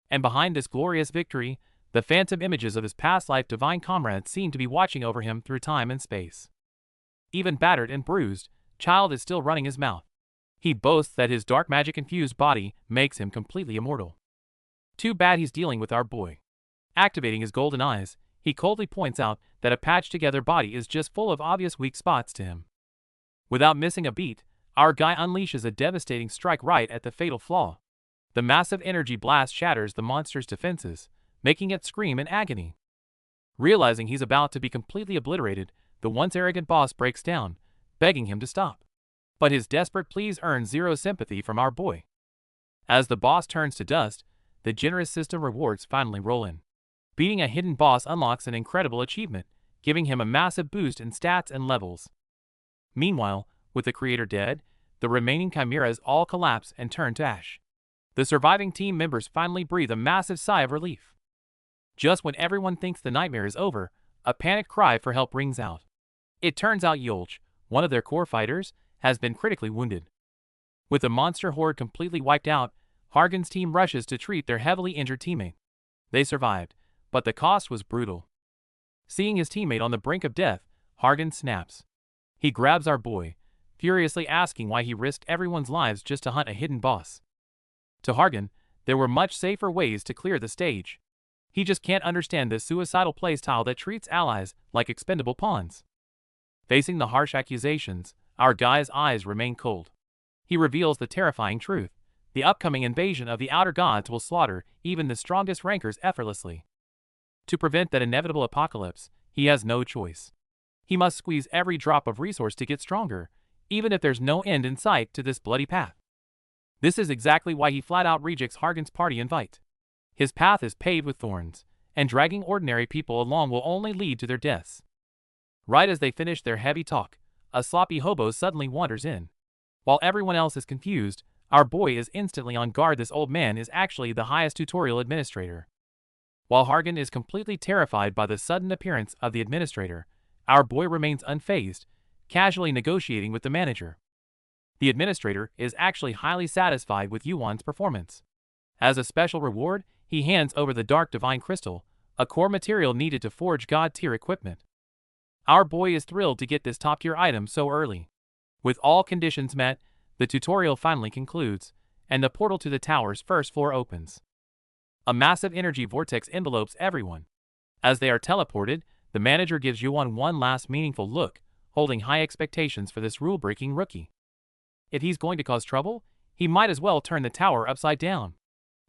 And behind this glorious victory, the phantom images of his past life divine comrades seem to be watching over him through time and space. Even battered and bruised, Child is still running his mouth. He boasts that his dark magic-infused body makes him completely immortal. Too bad he's dealing with our boy. Activating his golden eyes, he coldly points out that a patched-together body is just full of obvious weak spots to him. Without missing a beat, our guy unleashes a devastating strike right at the fatal flaw. The massive energy blast shatters the monster's defenses, making it scream in agony. Realizing he's about to be completely obliterated, the once arrogant boss breaks down, begging him to stop. But his desperate pleas earn zero sympathy from our boy. As the boss turns to dust, the generous system rewards finally roll in. Beating a hidden boss unlocks an incredible achievement, giving him a massive boost in stats and levels. Meanwhile, with the creator dead, the remaining chimeras all collapse and turn to ash. The surviving team members finally breathe a massive sigh of relief. Just when everyone thinks the nightmare is over, a panicked cry for help rings out. It turns out Yolch, one of their core fighters, has been critically wounded. With the monster horde completely wiped out, Hargan's team rushes to treat their heavily injured teammate. They survived, but the cost was brutal. Seeing his teammate on the brink of death, Hargan snaps. He grabs our boy, furiously asking why he risked everyone's lives just to hunt a hidden boss. To Hargan, there were much safer ways to clear the stage. He just can't understand this suicidal playstyle that treats allies like expendable pawns. Facing the harsh accusations, our guy's eyes remain cold. He reveals the terrifying truth. The upcoming invasion of the outer gods will slaughter even the strongest rankers effortlessly. To prevent that inevitable apocalypse, he has no choice. He must squeeze every drop of resource to get stronger, even if there's no end in sight to this bloody path. This is exactly why he flat out rejects Hargan's party invite. His path is paved with thorns, and dragging ordinary people along will only lead to their deaths. Right as they finish their heavy talk, a sloppy hobo suddenly wanders in. While everyone else is confused, our boy is instantly on guard. This old man is actually the highest tutorial administrator. While Hargan is completely terrified by the sudden appearance of the administrator, our boy remains unfazed, casually negotiating with the manager. The administrator is actually highly satisfied with Yuan's performance. As a special reward, he hands over the Dark Divine Crystal, a core material needed to forge God-tier equipment. Our boy is thrilled to get this top-tier item so early. With all conditions met, the tutorial finally concludes, and the portal to the tower's first floor opens. A massive energy vortex envelopes everyone. As they are teleported, the manager gives Yuan one last meaningful look, holding high expectations for this rule-breaking rookie. If he's going to cause trouble, he might as well turn the tower upside down.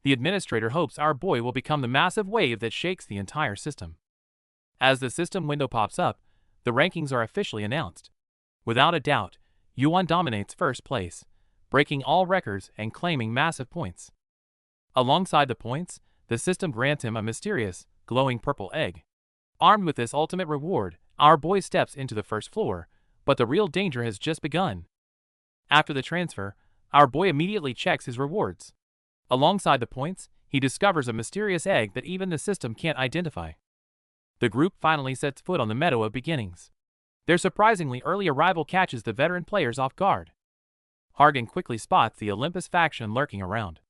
The administrator hopes our boy will become the massive wave that shakes the entire system. As the system window pops up, the rankings are officially announced. Without a doubt, Yuan dominates first place, breaking all records and claiming massive points. Alongside the points, the system grants him a mysterious, glowing purple egg. Armed with this ultimate reward, our boy steps into the first floor, but the real danger has just begun. After the transfer, our boy immediately checks his rewards. Alongside the points, he discovers a mysterious egg that even the system can't identify. The group finally sets foot on the meadow of beginnings. Their surprisingly early arrival catches the veteran players off guard. Hargan quickly spots the Olympus faction lurking around.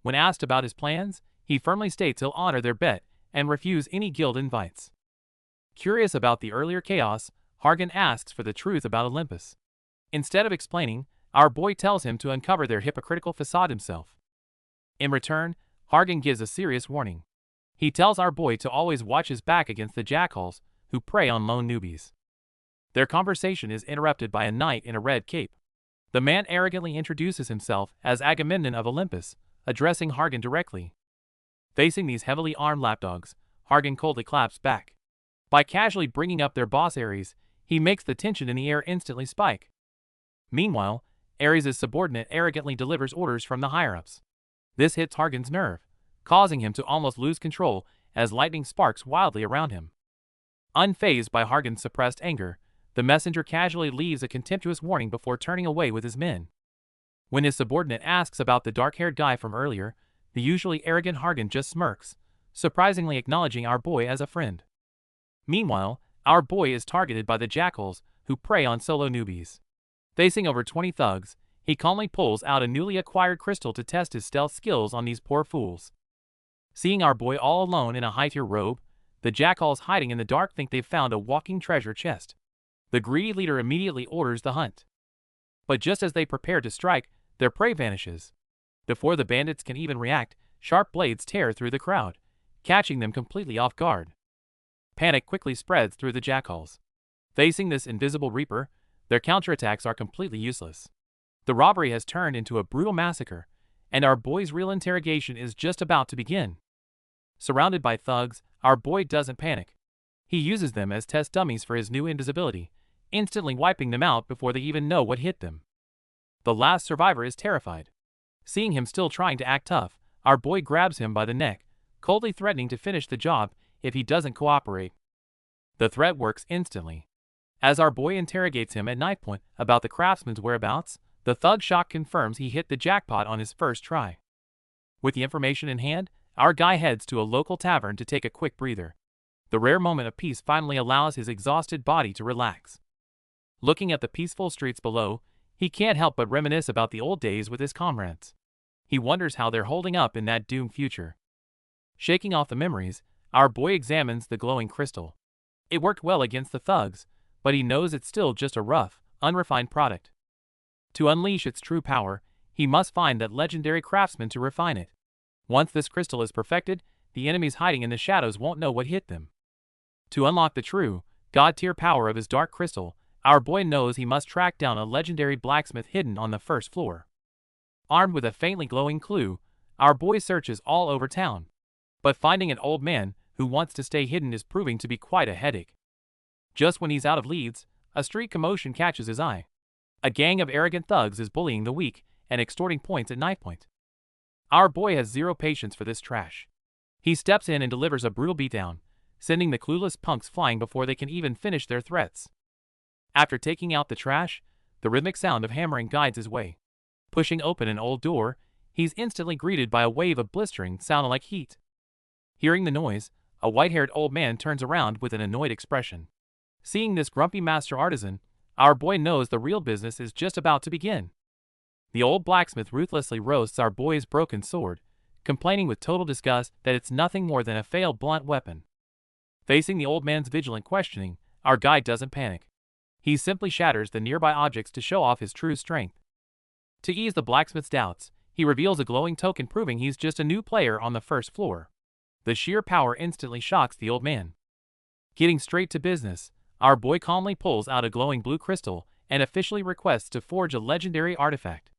When asked about his plans, he firmly states he'll honor their bet and refuse any guild invites. Curious about the earlier chaos, Hargan asks for the truth about Olympus. Instead of explaining, our boy tells him to uncover their hypocritical facade himself. In return, Hargan gives a serious warning. He tells our boy to always watch his back against the jackals who prey on lone newbies. Their conversation is interrupted by a knight in a red cape. The man arrogantly introduces himself as Agamemnon of Olympus, addressing Hargan directly. Facing these heavily armed lapdogs, Hargan coldly claps back. By casually bringing up their boss Ares, he makes the tension in the air instantly spike. Meanwhile, Ares' subordinate arrogantly delivers orders from the higher-ups. This hits Hargan's nerve, causing him to almost lose control as lightning sparks wildly around him. Unfazed by Hargan's suppressed anger, the messenger casually leaves a contemptuous warning before turning away with his men. When his subordinate asks about the dark-haired guy from earlier, the usually arrogant Hargan just smirks, surprisingly acknowledging our boy as a friend. Meanwhile, our boy is targeted by the jackals who prey on solo newbies. Facing over 20 thugs, he calmly pulls out a newly acquired crystal to test his stealth skills on these poor fools. Seeing our boy all alone in a high-tier robe, the jackals hiding in the dark think they've found a walking treasure chest. The greedy leader immediately orders the hunt. But just as they prepare to strike, their prey vanishes. Before the bandits can even react, sharp blades tear through the crowd, catching them completely off guard. Panic quickly spreads through the jackals. Facing this invisible reaper, their counterattacks are completely useless. The robbery has turned into a brutal massacre, and our boy's real interrogation is just about to begin. Surrounded by thugs, our boy doesn't panic. He uses them as test dummies for his new invisibility, instantly wiping them out before they even know what hit them. The last survivor is terrified. Seeing him still trying to act tough, our boy grabs him by the neck, coldly threatening to finish the job if he doesn't cooperate. The threat works instantly. As our boy interrogates him at knife point about the craftsman's whereabouts, the thug shock confirms he hit the jackpot on his first try. With the information in hand, our guy heads to a local tavern to take a quick breather. The rare moment of peace finally allows his exhausted body to relax. Looking at the peaceful streets below, he can't help but reminisce about the old days with his comrades. He wonders how they're holding up in that doomed future. Shaking off the memories, our boy examines the glowing crystal. It worked well against the thugs, but he knows it's still just a rough, unrefined product. To unleash its true power, he must find that legendary craftsman to refine it. Once this crystal is perfected, the enemies hiding in the shadows won't know what hit them. To unlock the true, god-tier power of his dark crystal, our boy knows he must track down a legendary blacksmith hidden on the first floor. Armed with a faintly glowing clue, our boy searches all over town. But finding an old man who wants to stay hidden is proving to be quite a headache. Just when he's out of leads, a street commotion catches his eye. A gang of arrogant thugs is bullying the weak and extorting points at knife point. Our boy has zero patience for this trash. He steps in and delivers a brutal beatdown, sending the clueless punks flying before they can even finish their threats. After taking out the trash, the rhythmic sound of hammering guides his way. Pushing open an old door, he's instantly greeted by a wave of blistering sounding like heat. Hearing the noise, a white-haired old man turns around with an annoyed expression. Seeing this grumpy master artisan, our boy knows the real business is just about to begin. The old blacksmith ruthlessly roasts our boy's broken sword, complaining with total disgust that it's nothing more than a failed blunt weapon. Facing the old man's vigilant questioning, our guy doesn't panic. He simply shatters the nearby objects to show off his true strength. To ease the blacksmith's doubts, he reveals a glowing token proving he's just a new player on the first floor. The sheer power instantly shocks the old man. Getting straight to business, our boy calmly pulls out a glowing blue crystal and officially requests to forge a legendary artifact.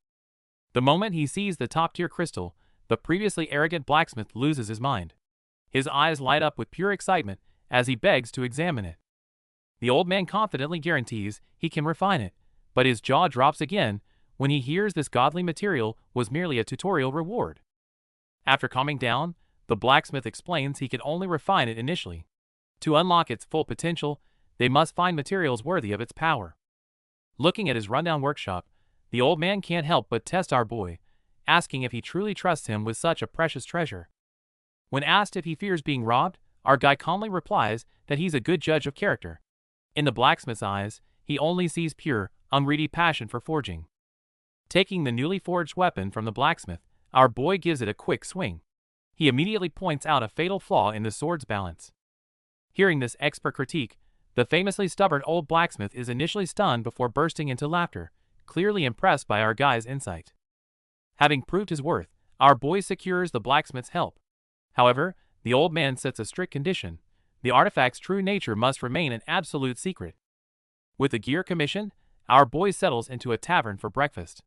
The moment he sees the top-tier crystal, the previously arrogant blacksmith loses his mind. His eyes light up with pure excitement as he begs to examine it. The old man confidently guarantees he can refine it, but his jaw drops again when he hears this godly material was merely a tutorial reward. After calming down, the blacksmith explains he can only refine it initially. To unlock its full potential, they must find materials worthy of its power. Looking at his rundown workshop, the old man can't help but test our boy, asking if he truly trusts him with such a precious treasure. When asked if he fears being robbed, our guy calmly replies that he's a good judge of character. In the blacksmith's eyes, he only sees pure, unready passion for forging. Taking the newly forged weapon from the blacksmith, our boy gives it a quick swing. He immediately points out a fatal flaw in the sword's balance. Hearing this expert critique, the famously stubborn old blacksmith is initially stunned before bursting into laughter, clearly impressed by our guy's insight. Having proved his worth, our boy secures the blacksmith's help. However, the old man sets a strict condition: the artifact's true nature must remain an absolute secret. With the gear commissioned, our boy settles into a tavern for breakfast.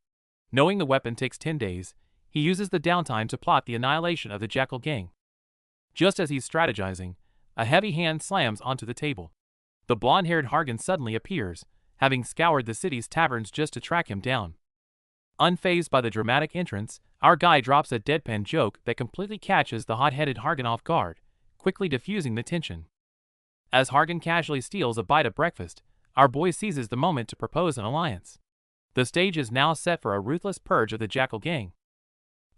Knowing the weapon takes 10 days, he uses the downtime to plot the annihilation of the Jackal gang. Just as he's strategizing, a heavy hand slams onto the table. The blonde-haired Hargan suddenly appears, having scoured the city's taverns just to track him down. Unfazed by the dramatic entrance, our guy drops a deadpan joke that completely catches the hot-headed Hargan off guard, quickly diffusing the tension. As Hargan casually steals a bite of breakfast, our boy seizes the moment to propose an alliance. The stage is now set for a ruthless purge of the Jackal gang.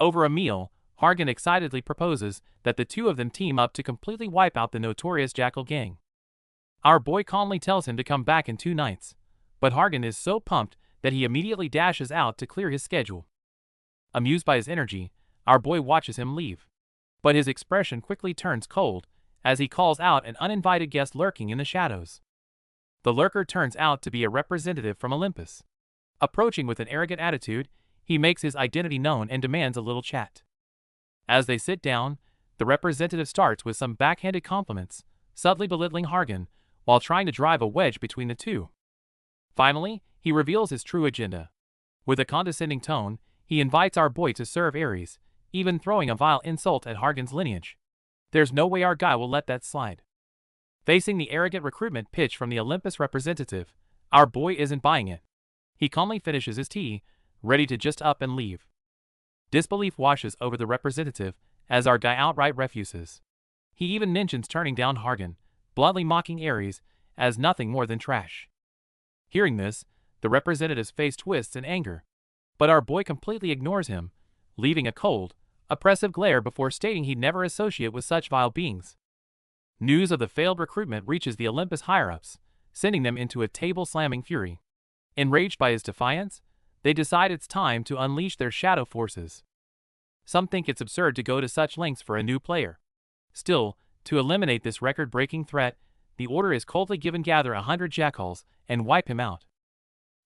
Over a meal, Hargan excitedly proposes that the two of them team up to completely wipe out the notorious Jackal gang. Our boy calmly tells him to come back in 2 nights, but Hargan is so pumped that he immediately dashes out to clear his schedule. Amused by his energy, our boy watches him leave. But his expression quickly turns cold as he calls out an uninvited guest lurking in the shadows. The lurker turns out to be a representative from Olympus. Approaching with an arrogant attitude, he makes his identity known and demands a little chat. As they sit down, the representative starts with some backhanded compliments, subtly belittling Hargan while trying to drive a wedge between the two. Finally, he reveals his true agenda. With a condescending tone, he invites our boy to serve Ares, even throwing a vile insult at Hargan's lineage. There's no way our guy will let that slide. Facing the arrogant recruitment pitch from the Olympus representative, our boy isn't buying it. He calmly finishes his tea, ready to just up and leave. Disbelief washes over the representative as our guy outright refuses. He even mentions turning down Hargan, bluntly mocking Ares as nothing more than trash. Hearing this, the representative's face twists in anger, but our boy completely ignores him, leaving a cold, oppressive glare before stating he'd never associate with such vile beings. News of the failed recruitment reaches the Olympus higher-ups, sending them into a table-slamming fury. Enraged by his defiance, they decide it's time to unleash their shadow forces. Some think it's absurd to go to such lengths for a new player. Still, to eliminate this record-breaking threat, the order is coldly given: gather 100 jackals and wipe him out.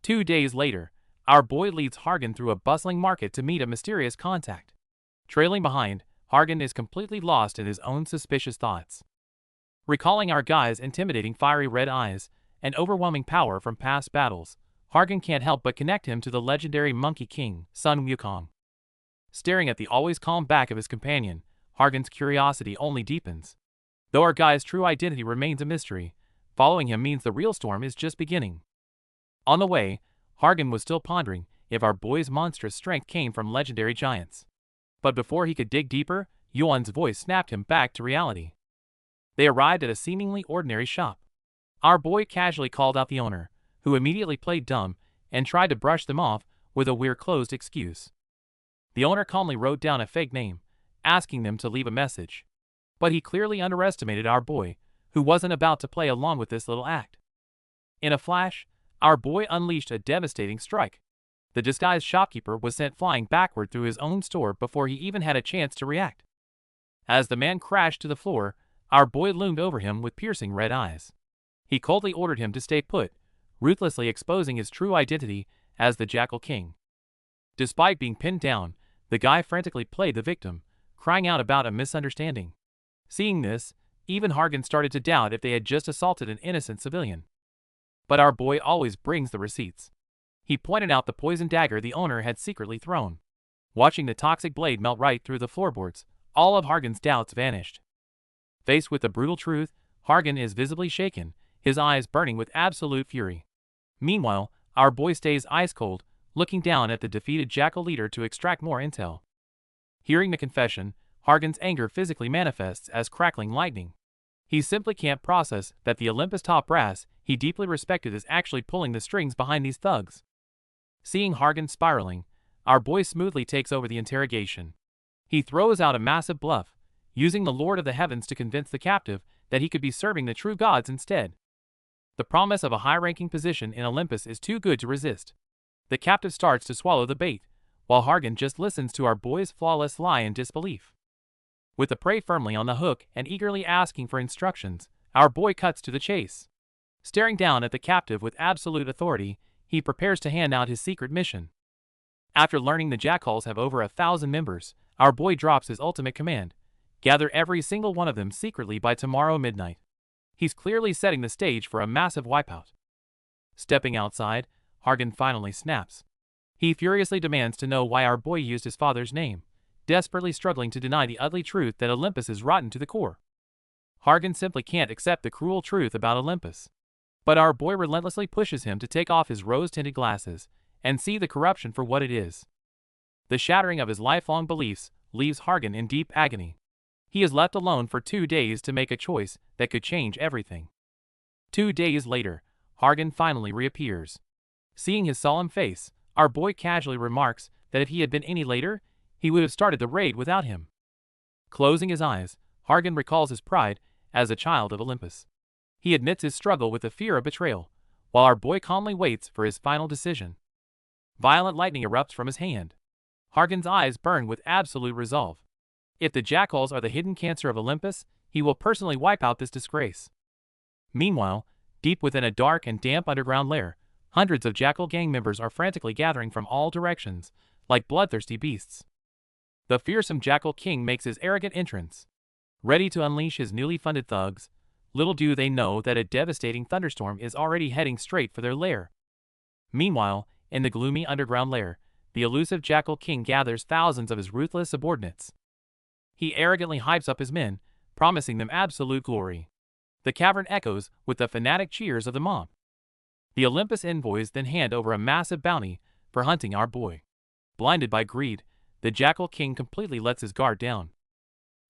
2 days later, our boy leads Hargan through a bustling market to meet a mysterious contact. Trailing behind, Hargan is completely lost in his own suspicious thoughts. Recalling our guy's intimidating fiery red eyes and overwhelming power from past battles, Hargan can't help but connect him to the legendary Monkey King, Sun Wukong. Staring at the always calm back of his companion, Hargan's curiosity only deepens. Though our guy's true identity remains a mystery, following him means the real storm is just beginning. On the way, Hargan was still pondering if our boy's monstrous strength came from legendary giants. But before he could dig deeper, Yuan's voice snapped him back to reality. They arrived at a seemingly ordinary shop. Our boy casually called out the owner, who immediately played dumb and tried to brush them off with a "we're closed" excuse. The owner calmly wrote down a fake name, asking them to leave a message. But he clearly underestimated our boy, who wasn't about to play along with this little act. In a flash, our boy unleashed a devastating strike. The disguised shopkeeper was sent flying backward through his own store before he even had a chance to react. As the man crashed to the floor, our boy loomed over him with piercing red eyes. He coldly ordered him to stay put, ruthlessly exposing his true identity as the Jackal King. Despite being pinned down, the guy frantically played the victim, crying out about a misunderstanding. Seeing this, even Hargan started to doubt if they had just assaulted an innocent civilian. But our boy always brings the receipts. He pointed out the poison dagger the owner had secretly thrown. Watching the toxic blade melt right through the floorboards, all of Hargan's doubts vanished. Faced with the brutal truth, Hargan is visibly shaken, his eyes burning with absolute fury. Meanwhile, our boy stays ice cold, looking down at the defeated Jackal leader to extract more intel. Hearing the confession, Hargan's anger physically manifests as crackling lightning. He simply can't process that the Olympus top brass he deeply respected is actually pulling the strings behind these thugs. Seeing Hargan spiraling, our boy smoothly takes over the interrogation. He throws out a massive bluff, using the Lord of the Heavens to convince the captive that he could be serving the true gods instead. The promise of a high-ranking position in Olympus is too good to resist. The captive starts to swallow the bait, while Hargan just listens to our boy's flawless lie in disbelief. With the prey firmly on the hook and eagerly asking for instructions, our boy cuts to the chase. Staring down at the captive with absolute authority, he prepares to hand out his secret mission. After learning the Jackals have over 1,000 members, our boy drops his ultimate command: gather every single one of them secretly by tomorrow midnight. He's clearly setting the stage for a massive wipeout. Stepping outside, Hargan finally snaps. He furiously demands to know why our boy used his father's name, desperately struggling to deny the ugly truth that Olympus is rotten to the core. Hargan simply can't accept the cruel truth about Olympus. But our boy relentlessly pushes him to take off his rose-tinted glasses and see the corruption for what it is. The shattering of his lifelong beliefs leaves Hargan in deep agony. He is left alone for 2 days to make a choice that could change everything. 2 days later, Hargan finally reappears. Seeing his solemn face, our boy casually remarks that if he had been any later, he would have started the raid without him. Closing his eyes, Hargan recalls his pride as a child of Olympus. He admits his struggle with the fear of betrayal, while our boy calmly waits for his final decision. Violent lightning erupts from his hand. Hargan's eyes burn with absolute resolve. If the Jackals are the hidden cancer of Olympus, he will personally wipe out this disgrace. Meanwhile, deep within a dark and damp underground lair, hundreds of Jackal gang members are frantically gathering from all directions, like bloodthirsty beasts. The fearsome Jackal King makes his arrogant entrance. Ready to unleash his newly funded thugs, little do they know that a devastating thunderstorm is already heading straight for their lair. Meanwhile, in the gloomy underground lair, the elusive Jackal King gathers thousands of his ruthless subordinates. He arrogantly hypes up his men, promising them absolute glory. The cavern echoes with the fanatic cheers of the mob. The Olympus envoys then hand over a massive bounty for hunting our boy. Blinded by greed, the Jackal King completely lets his guard down.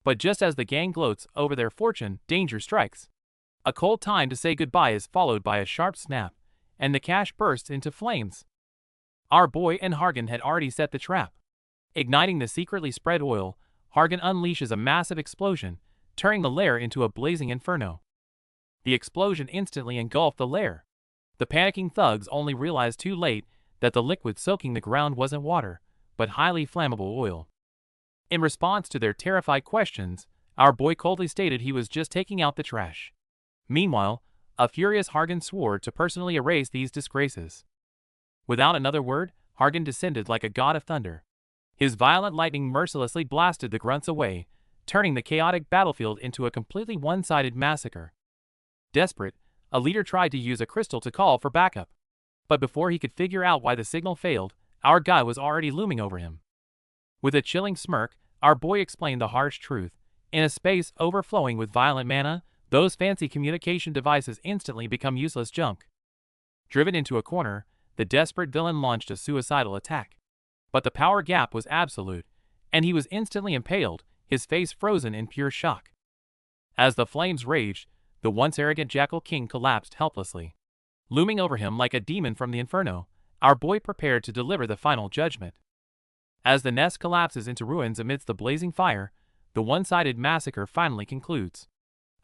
But just as the gang gloats over their fortune, danger strikes. A cold time to say goodbye is followed by a sharp snap, and the cache bursts into flames. Our boy and Hargan had already set the trap. Igniting the secretly spread oil, Hargan unleashes a massive explosion, turning the lair into a blazing inferno. The explosion instantly engulfed the lair. The panicking thugs only realized too late that the liquid soaking the ground wasn't water, but highly flammable oil. In response to their terrified questions, our boy coldly stated he was just taking out the trash. Meanwhile, a furious Hargan swore to personally erase these disgraces. Without another word, Hargan descended like a god of thunder. His violent lightning mercilessly blasted the grunts away, turning the chaotic battlefield into a completely one-sided massacre. Desperate, a leader tried to use a crystal to call for backup. But before he could figure out why the signal failed, our guy was already looming over him. With a chilling smirk, our boy explained the harsh truth. In a space overflowing with violent mana, those fancy communication devices instantly become useless junk. Driven into a corner, the desperate villain launched a suicidal attack. But the power gap was absolute, and he was instantly impaled, his face frozen in pure shock. As the flames raged, the once arrogant Jackal King collapsed helplessly. Looming over him like a demon from the inferno, our boy prepared to deliver the final judgment. As the nest collapses into ruins amidst the blazing fire, the one-sided massacre finally concludes.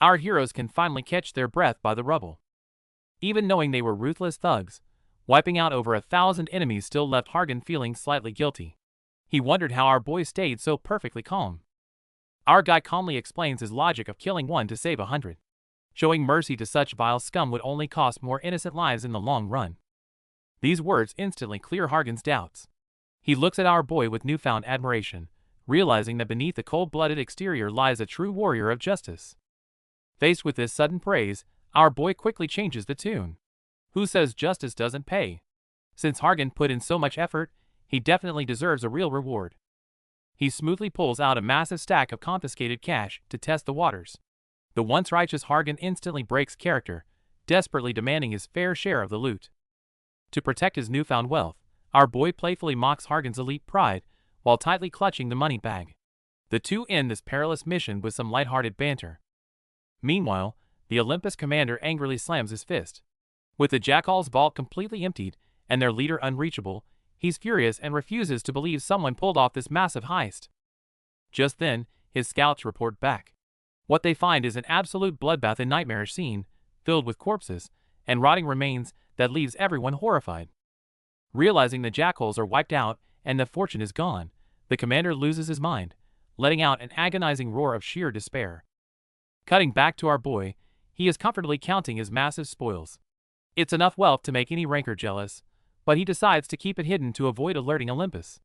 Our heroes can finally catch their breath by the rubble. Even knowing they were ruthless thugs, wiping out over 1,000 enemies still left Hargan feeling slightly guilty. He wondered how our boy stayed so perfectly calm. Our guy calmly explains his logic of killing one to save 100. Showing mercy to such vile scum would only cost more innocent lives in the long run. These words instantly clear Hargan's doubts. He looks at our boy with newfound admiration, realizing that beneath the cold-blooded exterior lies a true warrior of justice. Faced with this sudden praise, our boy quickly changes the tune. Who says justice doesn't pay? Since Hargan put in so much effort, he definitely deserves a real reward. He smoothly pulls out a massive stack of confiscated cash to test the waters. The once righteous Hargan instantly breaks character, desperately demanding his fair share of the loot. To protect his newfound wealth, our boy playfully mocks Hargan's elite pride while tightly clutching the money bag. The two end this perilous mission with some lighthearted banter. Meanwhile, the Olympus commander angrily slams his fist. With the Jackal's vault completely emptied and their leader unreachable, he's furious and refuses to believe someone pulled off this massive heist. Just then, his scouts report back. What they find is an absolute bloodbath and nightmarish scene, filled with corpses and rotting remains that leaves everyone horrified. Realizing the Jackals are wiped out and the fortune is gone, the commander loses his mind, letting out an agonizing roar of sheer despair. Cutting back to our boy, he is comfortably counting his massive spoils. It's enough wealth to make any ranker jealous, but he decides to keep it hidden to avoid alerting Olympus.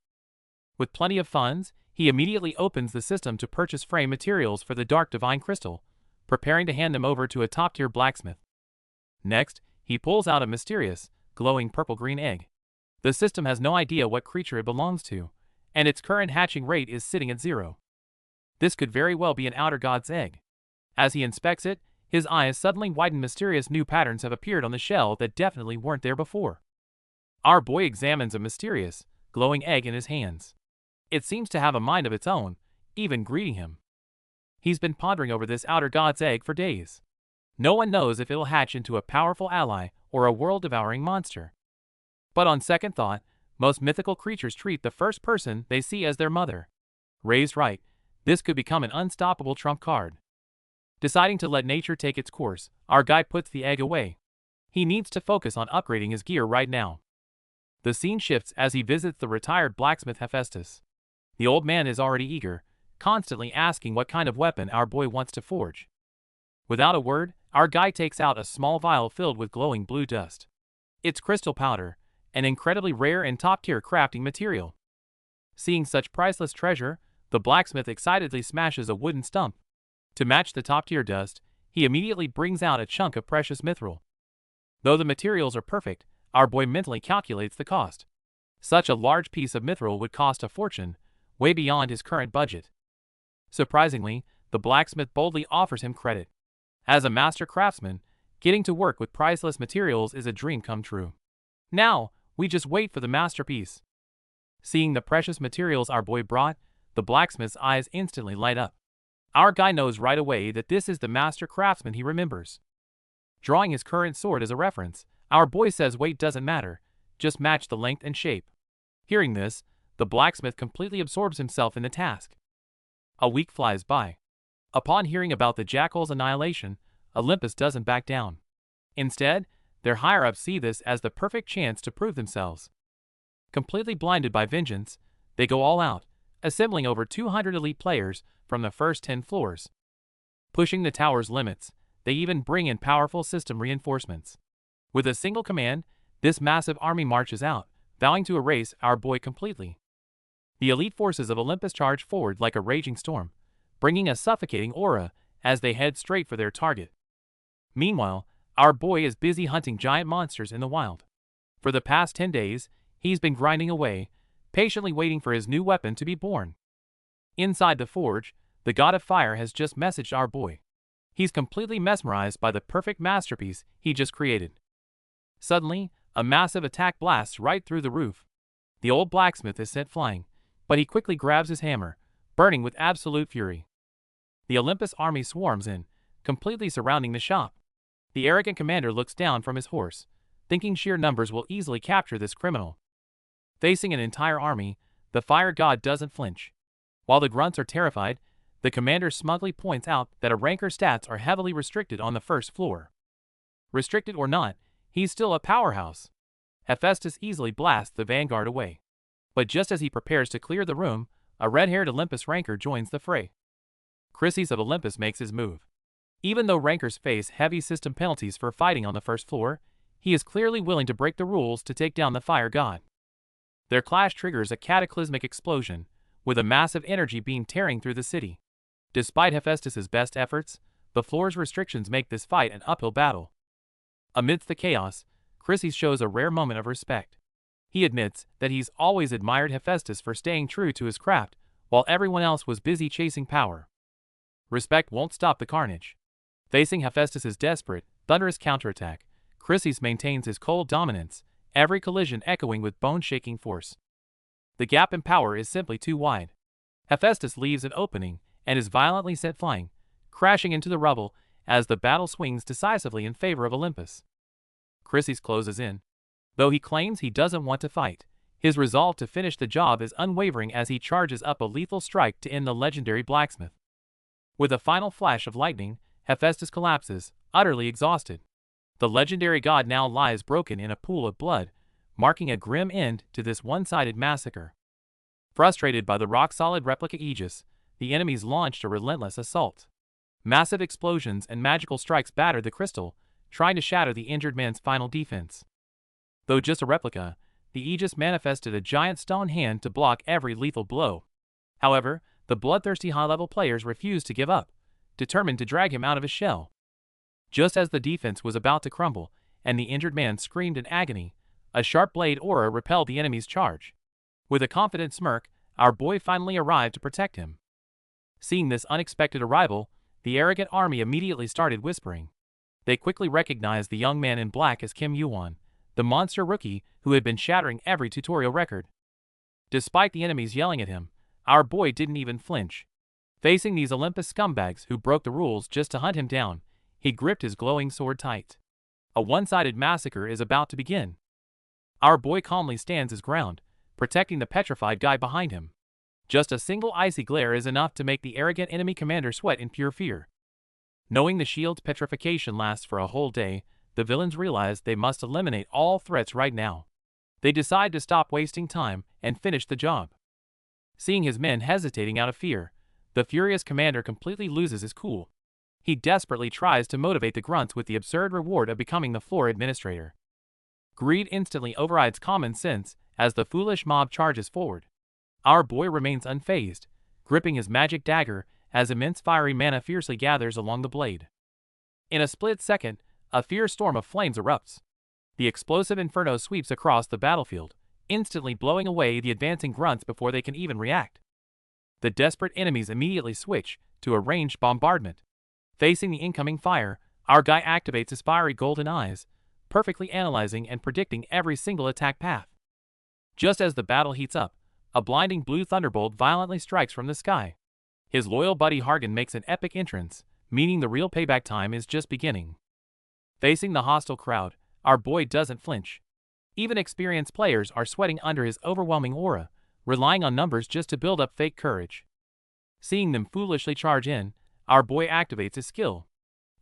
With plenty of funds, he immediately opens the system to purchase frame materials for the Dark Divine Crystal, preparing to hand them over to a top-tier blacksmith. Next, he pulls out a mysterious, glowing purple-green egg. The system has no idea what creature it belongs to, and its current hatching rate is sitting at 0. This could very well be an outer god's egg. As he inspects it, his eyes suddenly widen. Mysterious new patterns have appeared on the shell that definitely weren't there before. Our boy examines a mysterious, glowing egg in his hands. It seems to have a mind of its own, even greeting him. He's been pondering over this outer god's egg for days. No one knows if it'll hatch into a powerful ally or a world-devouring monster. But on second thought, most mythical creatures treat the first person they see as their mother. Raised right, this could become an unstoppable trump card. Deciding to let nature take its course, our guy puts the egg away. He needs to focus on upgrading his gear right now. The scene shifts as he visits the retired blacksmith Hephaestus. The old man is already eager, constantly asking what kind of weapon our boy wants to forge. Without a word, our guy takes out a small vial filled with glowing blue dust. It's crystal powder, an incredibly rare and top-tier crafting material. Seeing such priceless treasure, the blacksmith excitedly smashes a wooden stump. To match the top-tier dust, he immediately brings out a chunk of precious mithril. Though the materials are perfect, our boy mentally calculates the cost. Such a large piece of mithril would cost a fortune, way beyond his current budget. Surprisingly, the blacksmith boldly offers him credit. As a master craftsman, getting to work with priceless materials is a dream come true. Now, we just wait for the masterpiece. Seeing the precious materials our boy brought, the blacksmith's eyes instantly light up. Our guy knows right away that this is the master craftsman he remembers. Drawing his current sword as a reference, our boy says weight doesn't matter, just match the length and shape. Hearing this, the blacksmith completely absorbs himself in the task. A week flies by. Upon hearing about the Jackal's annihilation, Olympus doesn't back down. Instead, their higher-ups see this as the perfect chance to prove themselves. Completely blinded by vengeance, they go all out, assembling over 200 elite players from the first 10 floors. Pushing the tower's limits, they even bring in powerful system reinforcements. With a single command, this massive army marches out, vowing to erase our boy completely. The elite forces of Olympus charge forward like a raging storm, bringing a suffocating aura as they head straight for their target. Meanwhile, our boy is busy hunting giant monsters in the wild. For the past 10 days, he's been grinding away, patiently waiting for his new weapon to be born. Inside the forge, the god of fire has just messaged our boy. He's completely mesmerized by the perfect masterpiece he just created. Suddenly, A massive attack blasts right through the roof. The old blacksmith is sent flying, but he quickly grabs his hammer, burning with absolute fury. The Olympus army swarms in, completely surrounding the shop. The arrogant commander looks down from his horse, thinking sheer numbers will easily capture this criminal. Facing an entire army, the fire god doesn't flinch. While the grunts are terrified, the commander smugly points out that a ranker's stats are heavily restricted on the first floor. Restricted or not, he's still a powerhouse. Hephaestus easily blasts the vanguard away. But just as he prepares to clear the room, a red-haired Olympus ranker joins the fray. Chryses of Olympus makes his move. Even though rankers face heavy system penalties for fighting on the first floor, he is clearly willing to break the rules to take down the fire god. Their clash triggers a cataclysmic explosion, with a massive energy beam tearing through the city. Despite Hephaestus's best efforts, the floor's restrictions make this fight an uphill battle. Amidst the chaos, Chryses shows a rare moment of respect. He admits that he's always admired Hephaestus for staying true to his craft, while everyone else was busy chasing power. Respect won't stop the carnage. Facing Hephaestus's desperate, thunderous counterattack, Chryses maintains his cold dominance, every collision echoing with bone-shaking force. The gap in power is simply too wide. Hephaestus leaves an opening and is violently sent flying, crashing into the rubble as the battle swings decisively in favor of Olympus. Chryses closes in. Though he claims he doesn't want to fight, his resolve to finish the job is unwavering as he charges up a lethal strike to end the legendary blacksmith. With a final flash of lightning, Hephaestus collapses, utterly exhausted. The legendary god now lies broken in a pool of blood, marking a grim end to this one-sided massacre. Frustrated by the rock-solid replica Aegis, the enemies launched a relentless assault. Massive explosions and magical strikes battered the crystal, trying to shatter the injured man's final defense. Though just a replica, the Aegis manifested a giant stone hand to block every lethal blow. However, the bloodthirsty high-level players refused to give up, determined to drag him out of his shell. Just as the defense was about to crumble, and the injured man screamed in agony, a sharp blade aura repelled the enemy's charge. With a confident smirk, our boy finally arrived to protect him. Seeing this unexpected arrival, the arrogant army immediately started whispering. They quickly recognized the young man in black as Kim Yuan, the monster rookie who had been shattering every tutorial record. Despite the enemies yelling at him, our boy didn't even flinch. Facing these Olympus scumbags who broke the rules just to hunt him down, he gripped his glowing sword tight. A one-sided massacre is about to begin. Our boy calmly stands his ground, protecting the petrified guy behind him. Just a single icy glare is enough to make the arrogant enemy commander sweat in pure fear. Knowing the shield's petrification lasts for a whole day, the villains realize they must eliminate all threats right now. They decide to stop wasting time and finish the job. Seeing his men hesitating out of fear, the furious commander completely loses his cool. He desperately tries to motivate the grunts with the absurd reward of becoming the floor administrator. Greed instantly overrides common sense as the foolish mob charges forward. Our boy remains unfazed, gripping his magic dagger as immense fiery mana fiercely gathers along the blade. In a split second, a fierce storm of flames erupts. The explosive inferno sweeps across the battlefield, instantly blowing away the advancing grunts before they can even react. The desperate enemies immediately switch to a ranged bombardment. Facing the incoming fire, our guy activates his fiery golden eyes, perfectly analyzing and predicting every single attack path. Just as the battle heats up, a blinding blue thunderbolt violently strikes from the sky. His loyal buddy Hargan makes an epic entrance, meaning the real payback time is just beginning. Facing the hostile crowd, our boy doesn't flinch. Even experienced players are sweating under his overwhelming aura, relying on numbers just to build up fake courage. Seeing them foolishly charge in, our boy activates his skill.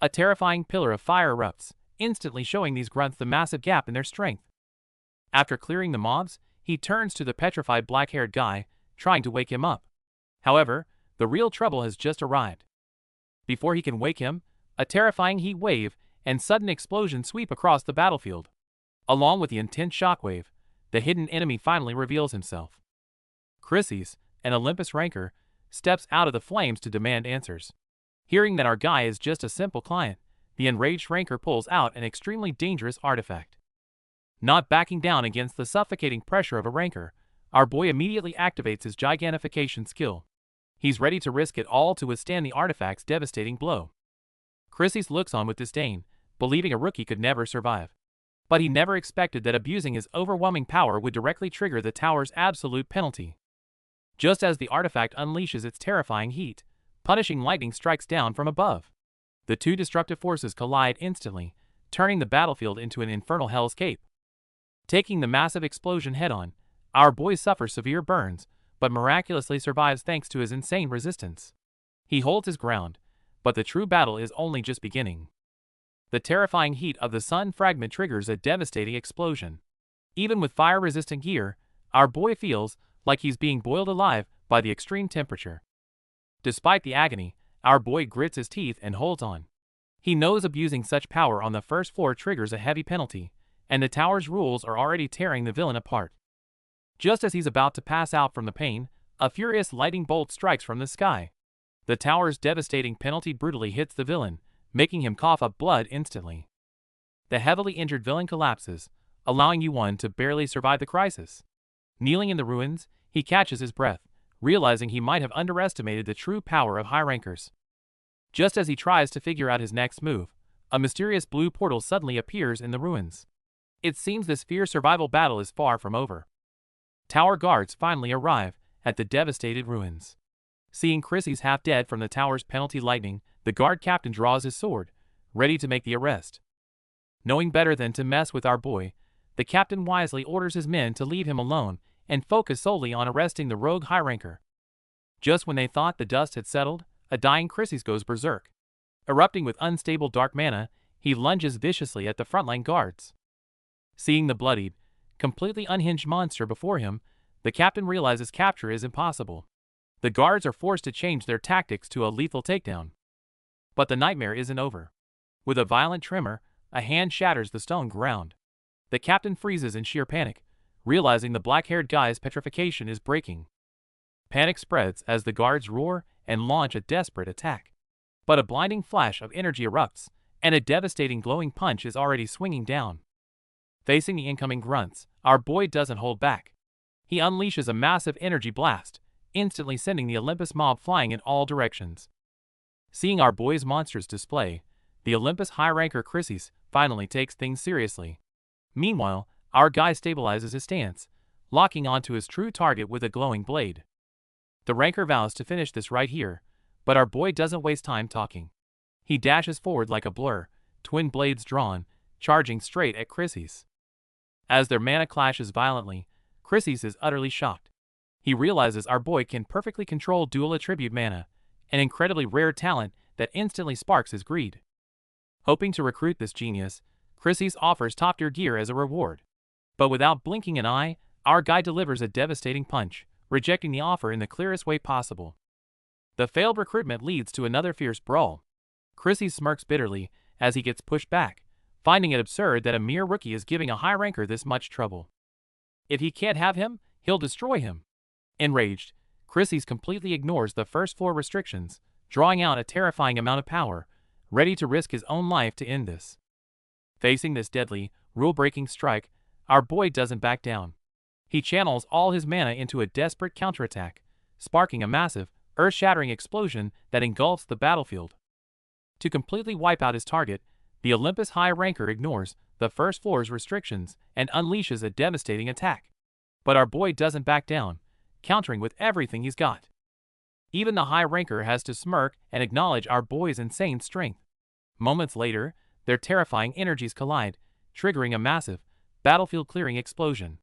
A terrifying pillar of fire erupts, instantly showing these grunts the massive gap in their strength. After clearing the mobs, he turns to the petrified black-haired guy, trying to wake him up. However, the real trouble has just arrived. Before he can wake him, a terrifying heat wave and sudden explosion sweep across the battlefield. Along with the intense shockwave, the hidden enemy finally reveals himself. Chryses, an Olympus ranker, steps out of the flames to demand answers. Hearing that our guy is just a simple client, the enraged ranker pulls out an extremely dangerous artifact. Not backing down against the suffocating pressure of a ranker, our boy immediately activates his gigantification skill. He's ready to risk it all to withstand the artifact's devastating blow. Chryses looks on with disdain, believing a rookie could never survive. But he never expected that abusing his overwhelming power would directly trigger the tower's absolute penalty. Just as the artifact unleashes its terrifying heat, punishing lightning strikes down from above. The two destructive forces collide instantly, turning the battlefield into an infernal hellscape. Taking the massive explosion head-on, our boy suffers severe burns, but miraculously survives thanks to his insane resistance. He holds his ground, but the true battle is only just beginning. The terrifying heat of the sun fragment triggers a devastating explosion. Even with fire-resistant gear, our boy feels like he's being boiled alive by the extreme temperature. Despite the agony, our boy grits his teeth and holds on. He knows abusing such power on the first floor triggers a heavy penalty, and the tower's rules are already tearing the villain apart. Just as he's about to pass out from the pain, a furious lightning bolt strikes from the sky. The tower's devastating penalty brutally hits the villain, making him cough up blood instantly. The heavily injured villain collapses, allowing Yuan to barely survive the crisis. Kneeling in the ruins, he catches his breath, realizing he might have underestimated the true power of high rankers. Just as he tries to figure out his next move, a mysterious blue portal suddenly appears in the ruins. It seems this fierce survival battle is far from over. Tower guards finally arrive at the devastated ruins. Seeing Chrissy's half dead from the tower's penalty lightning, the guard captain draws his sword, ready to make the arrest. Knowing better than to mess with our boy, the captain wisely orders his men to leave him alone and focus solely on arresting the rogue high ranker. Just when they thought the dust had settled, a dying Chryses goes berserk. Erupting with unstable dark mana, he lunges viciously at the frontline guards. Seeing the bloodied, completely unhinged monster before him, the captain realizes capture is impossible. The guards are forced to change their tactics to a lethal takedown. But the nightmare isn't over. With a violent tremor, a hand shatters the stone ground. The captain freezes in sheer panic, realizing the black-haired guy's petrification is breaking. Panic spreads as the guards roar and launch a desperate attack. But a blinding flash of energy erupts, and a devastating glowing punch is already swinging down. Facing the incoming grunts, our boy doesn't hold back. He unleashes a massive energy blast, instantly sending the Olympus mob flying in all directions. Seeing our boy's monstrous display, the Olympus high ranker Chryses finally takes things seriously. Meanwhile, our guy stabilizes his stance, locking onto his true target with a glowing blade. The ranker vows to finish this right here, but our boy doesn't waste time talking. He dashes forward like a blur, twin blades drawn, charging straight at Chryses. As their mana clashes violently, Chryses is utterly shocked. He realizes our boy can perfectly control dual attribute mana, an incredibly rare talent that instantly sparks his greed. Hoping to recruit this genius, Chryses offers top-tier gear as a reward. But without blinking an eye, our guy delivers a devastating punch, rejecting the offer in the clearest way possible. The failed recruitment leads to another fierce brawl. Chryses smirks bitterly as he gets pushed back, finding it absurd that a mere rookie is giving a high ranker this much trouble. If he can't have him, he'll destroy him. Enraged, Chryses completely ignores the first floor restrictions, drawing out a terrifying amount of power, ready to risk his own life to end this. Facing this deadly, rule-breaking strike, our boy doesn't back down. He channels all his mana into a desperate counterattack, sparking a massive, earth-shattering explosion that engulfs the battlefield. To completely wipe out his target, the Olympus high ranker ignores the first floor's restrictions and unleashes a devastating attack. But our boy doesn't back down, countering with everything he's got. Even the high ranker has to smirk and acknowledge our boy's insane strength. Moments later, their terrifying energies collide, triggering a massive, battlefield-clearing explosion.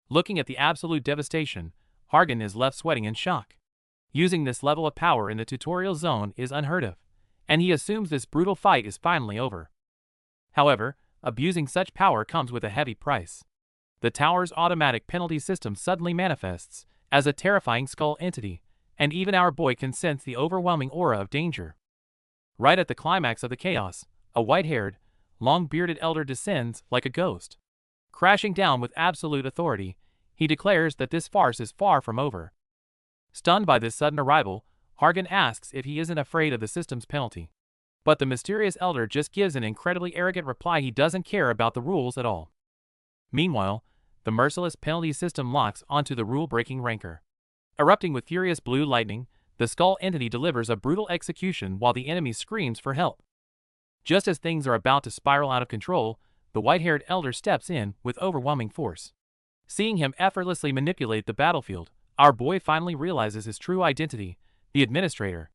Looking at the absolute devastation, Hargan is left sweating in shock. Using this level of power in the tutorial zone is unheard of, and he assumes this brutal fight is finally over. However, abusing such power comes with a heavy price. The tower's automatic penalty system suddenly manifests as a terrifying skull entity, and even our boy can sense the overwhelming aura of danger. Right at the climax of the chaos, a white-haired, long-bearded elder descends like a ghost. Crashing down with absolute authority, he declares that this farce is far from over. Stunned by this sudden arrival, Hargan asks if he isn't afraid of the system's penalty. But the mysterious elder just gives an incredibly arrogant reply he doesn't care about the rules at all. Meanwhile, the merciless penalty system locks onto the rule-breaking ranker. Erupting with furious blue lightning, the skull entity delivers a brutal execution while the enemy screams for help. Just as things are about to spiral out of control, the white-haired elder steps in with overwhelming force. Seeing him effortlessly manipulate the battlefield, our boy finally realizes his true identity, the administrator,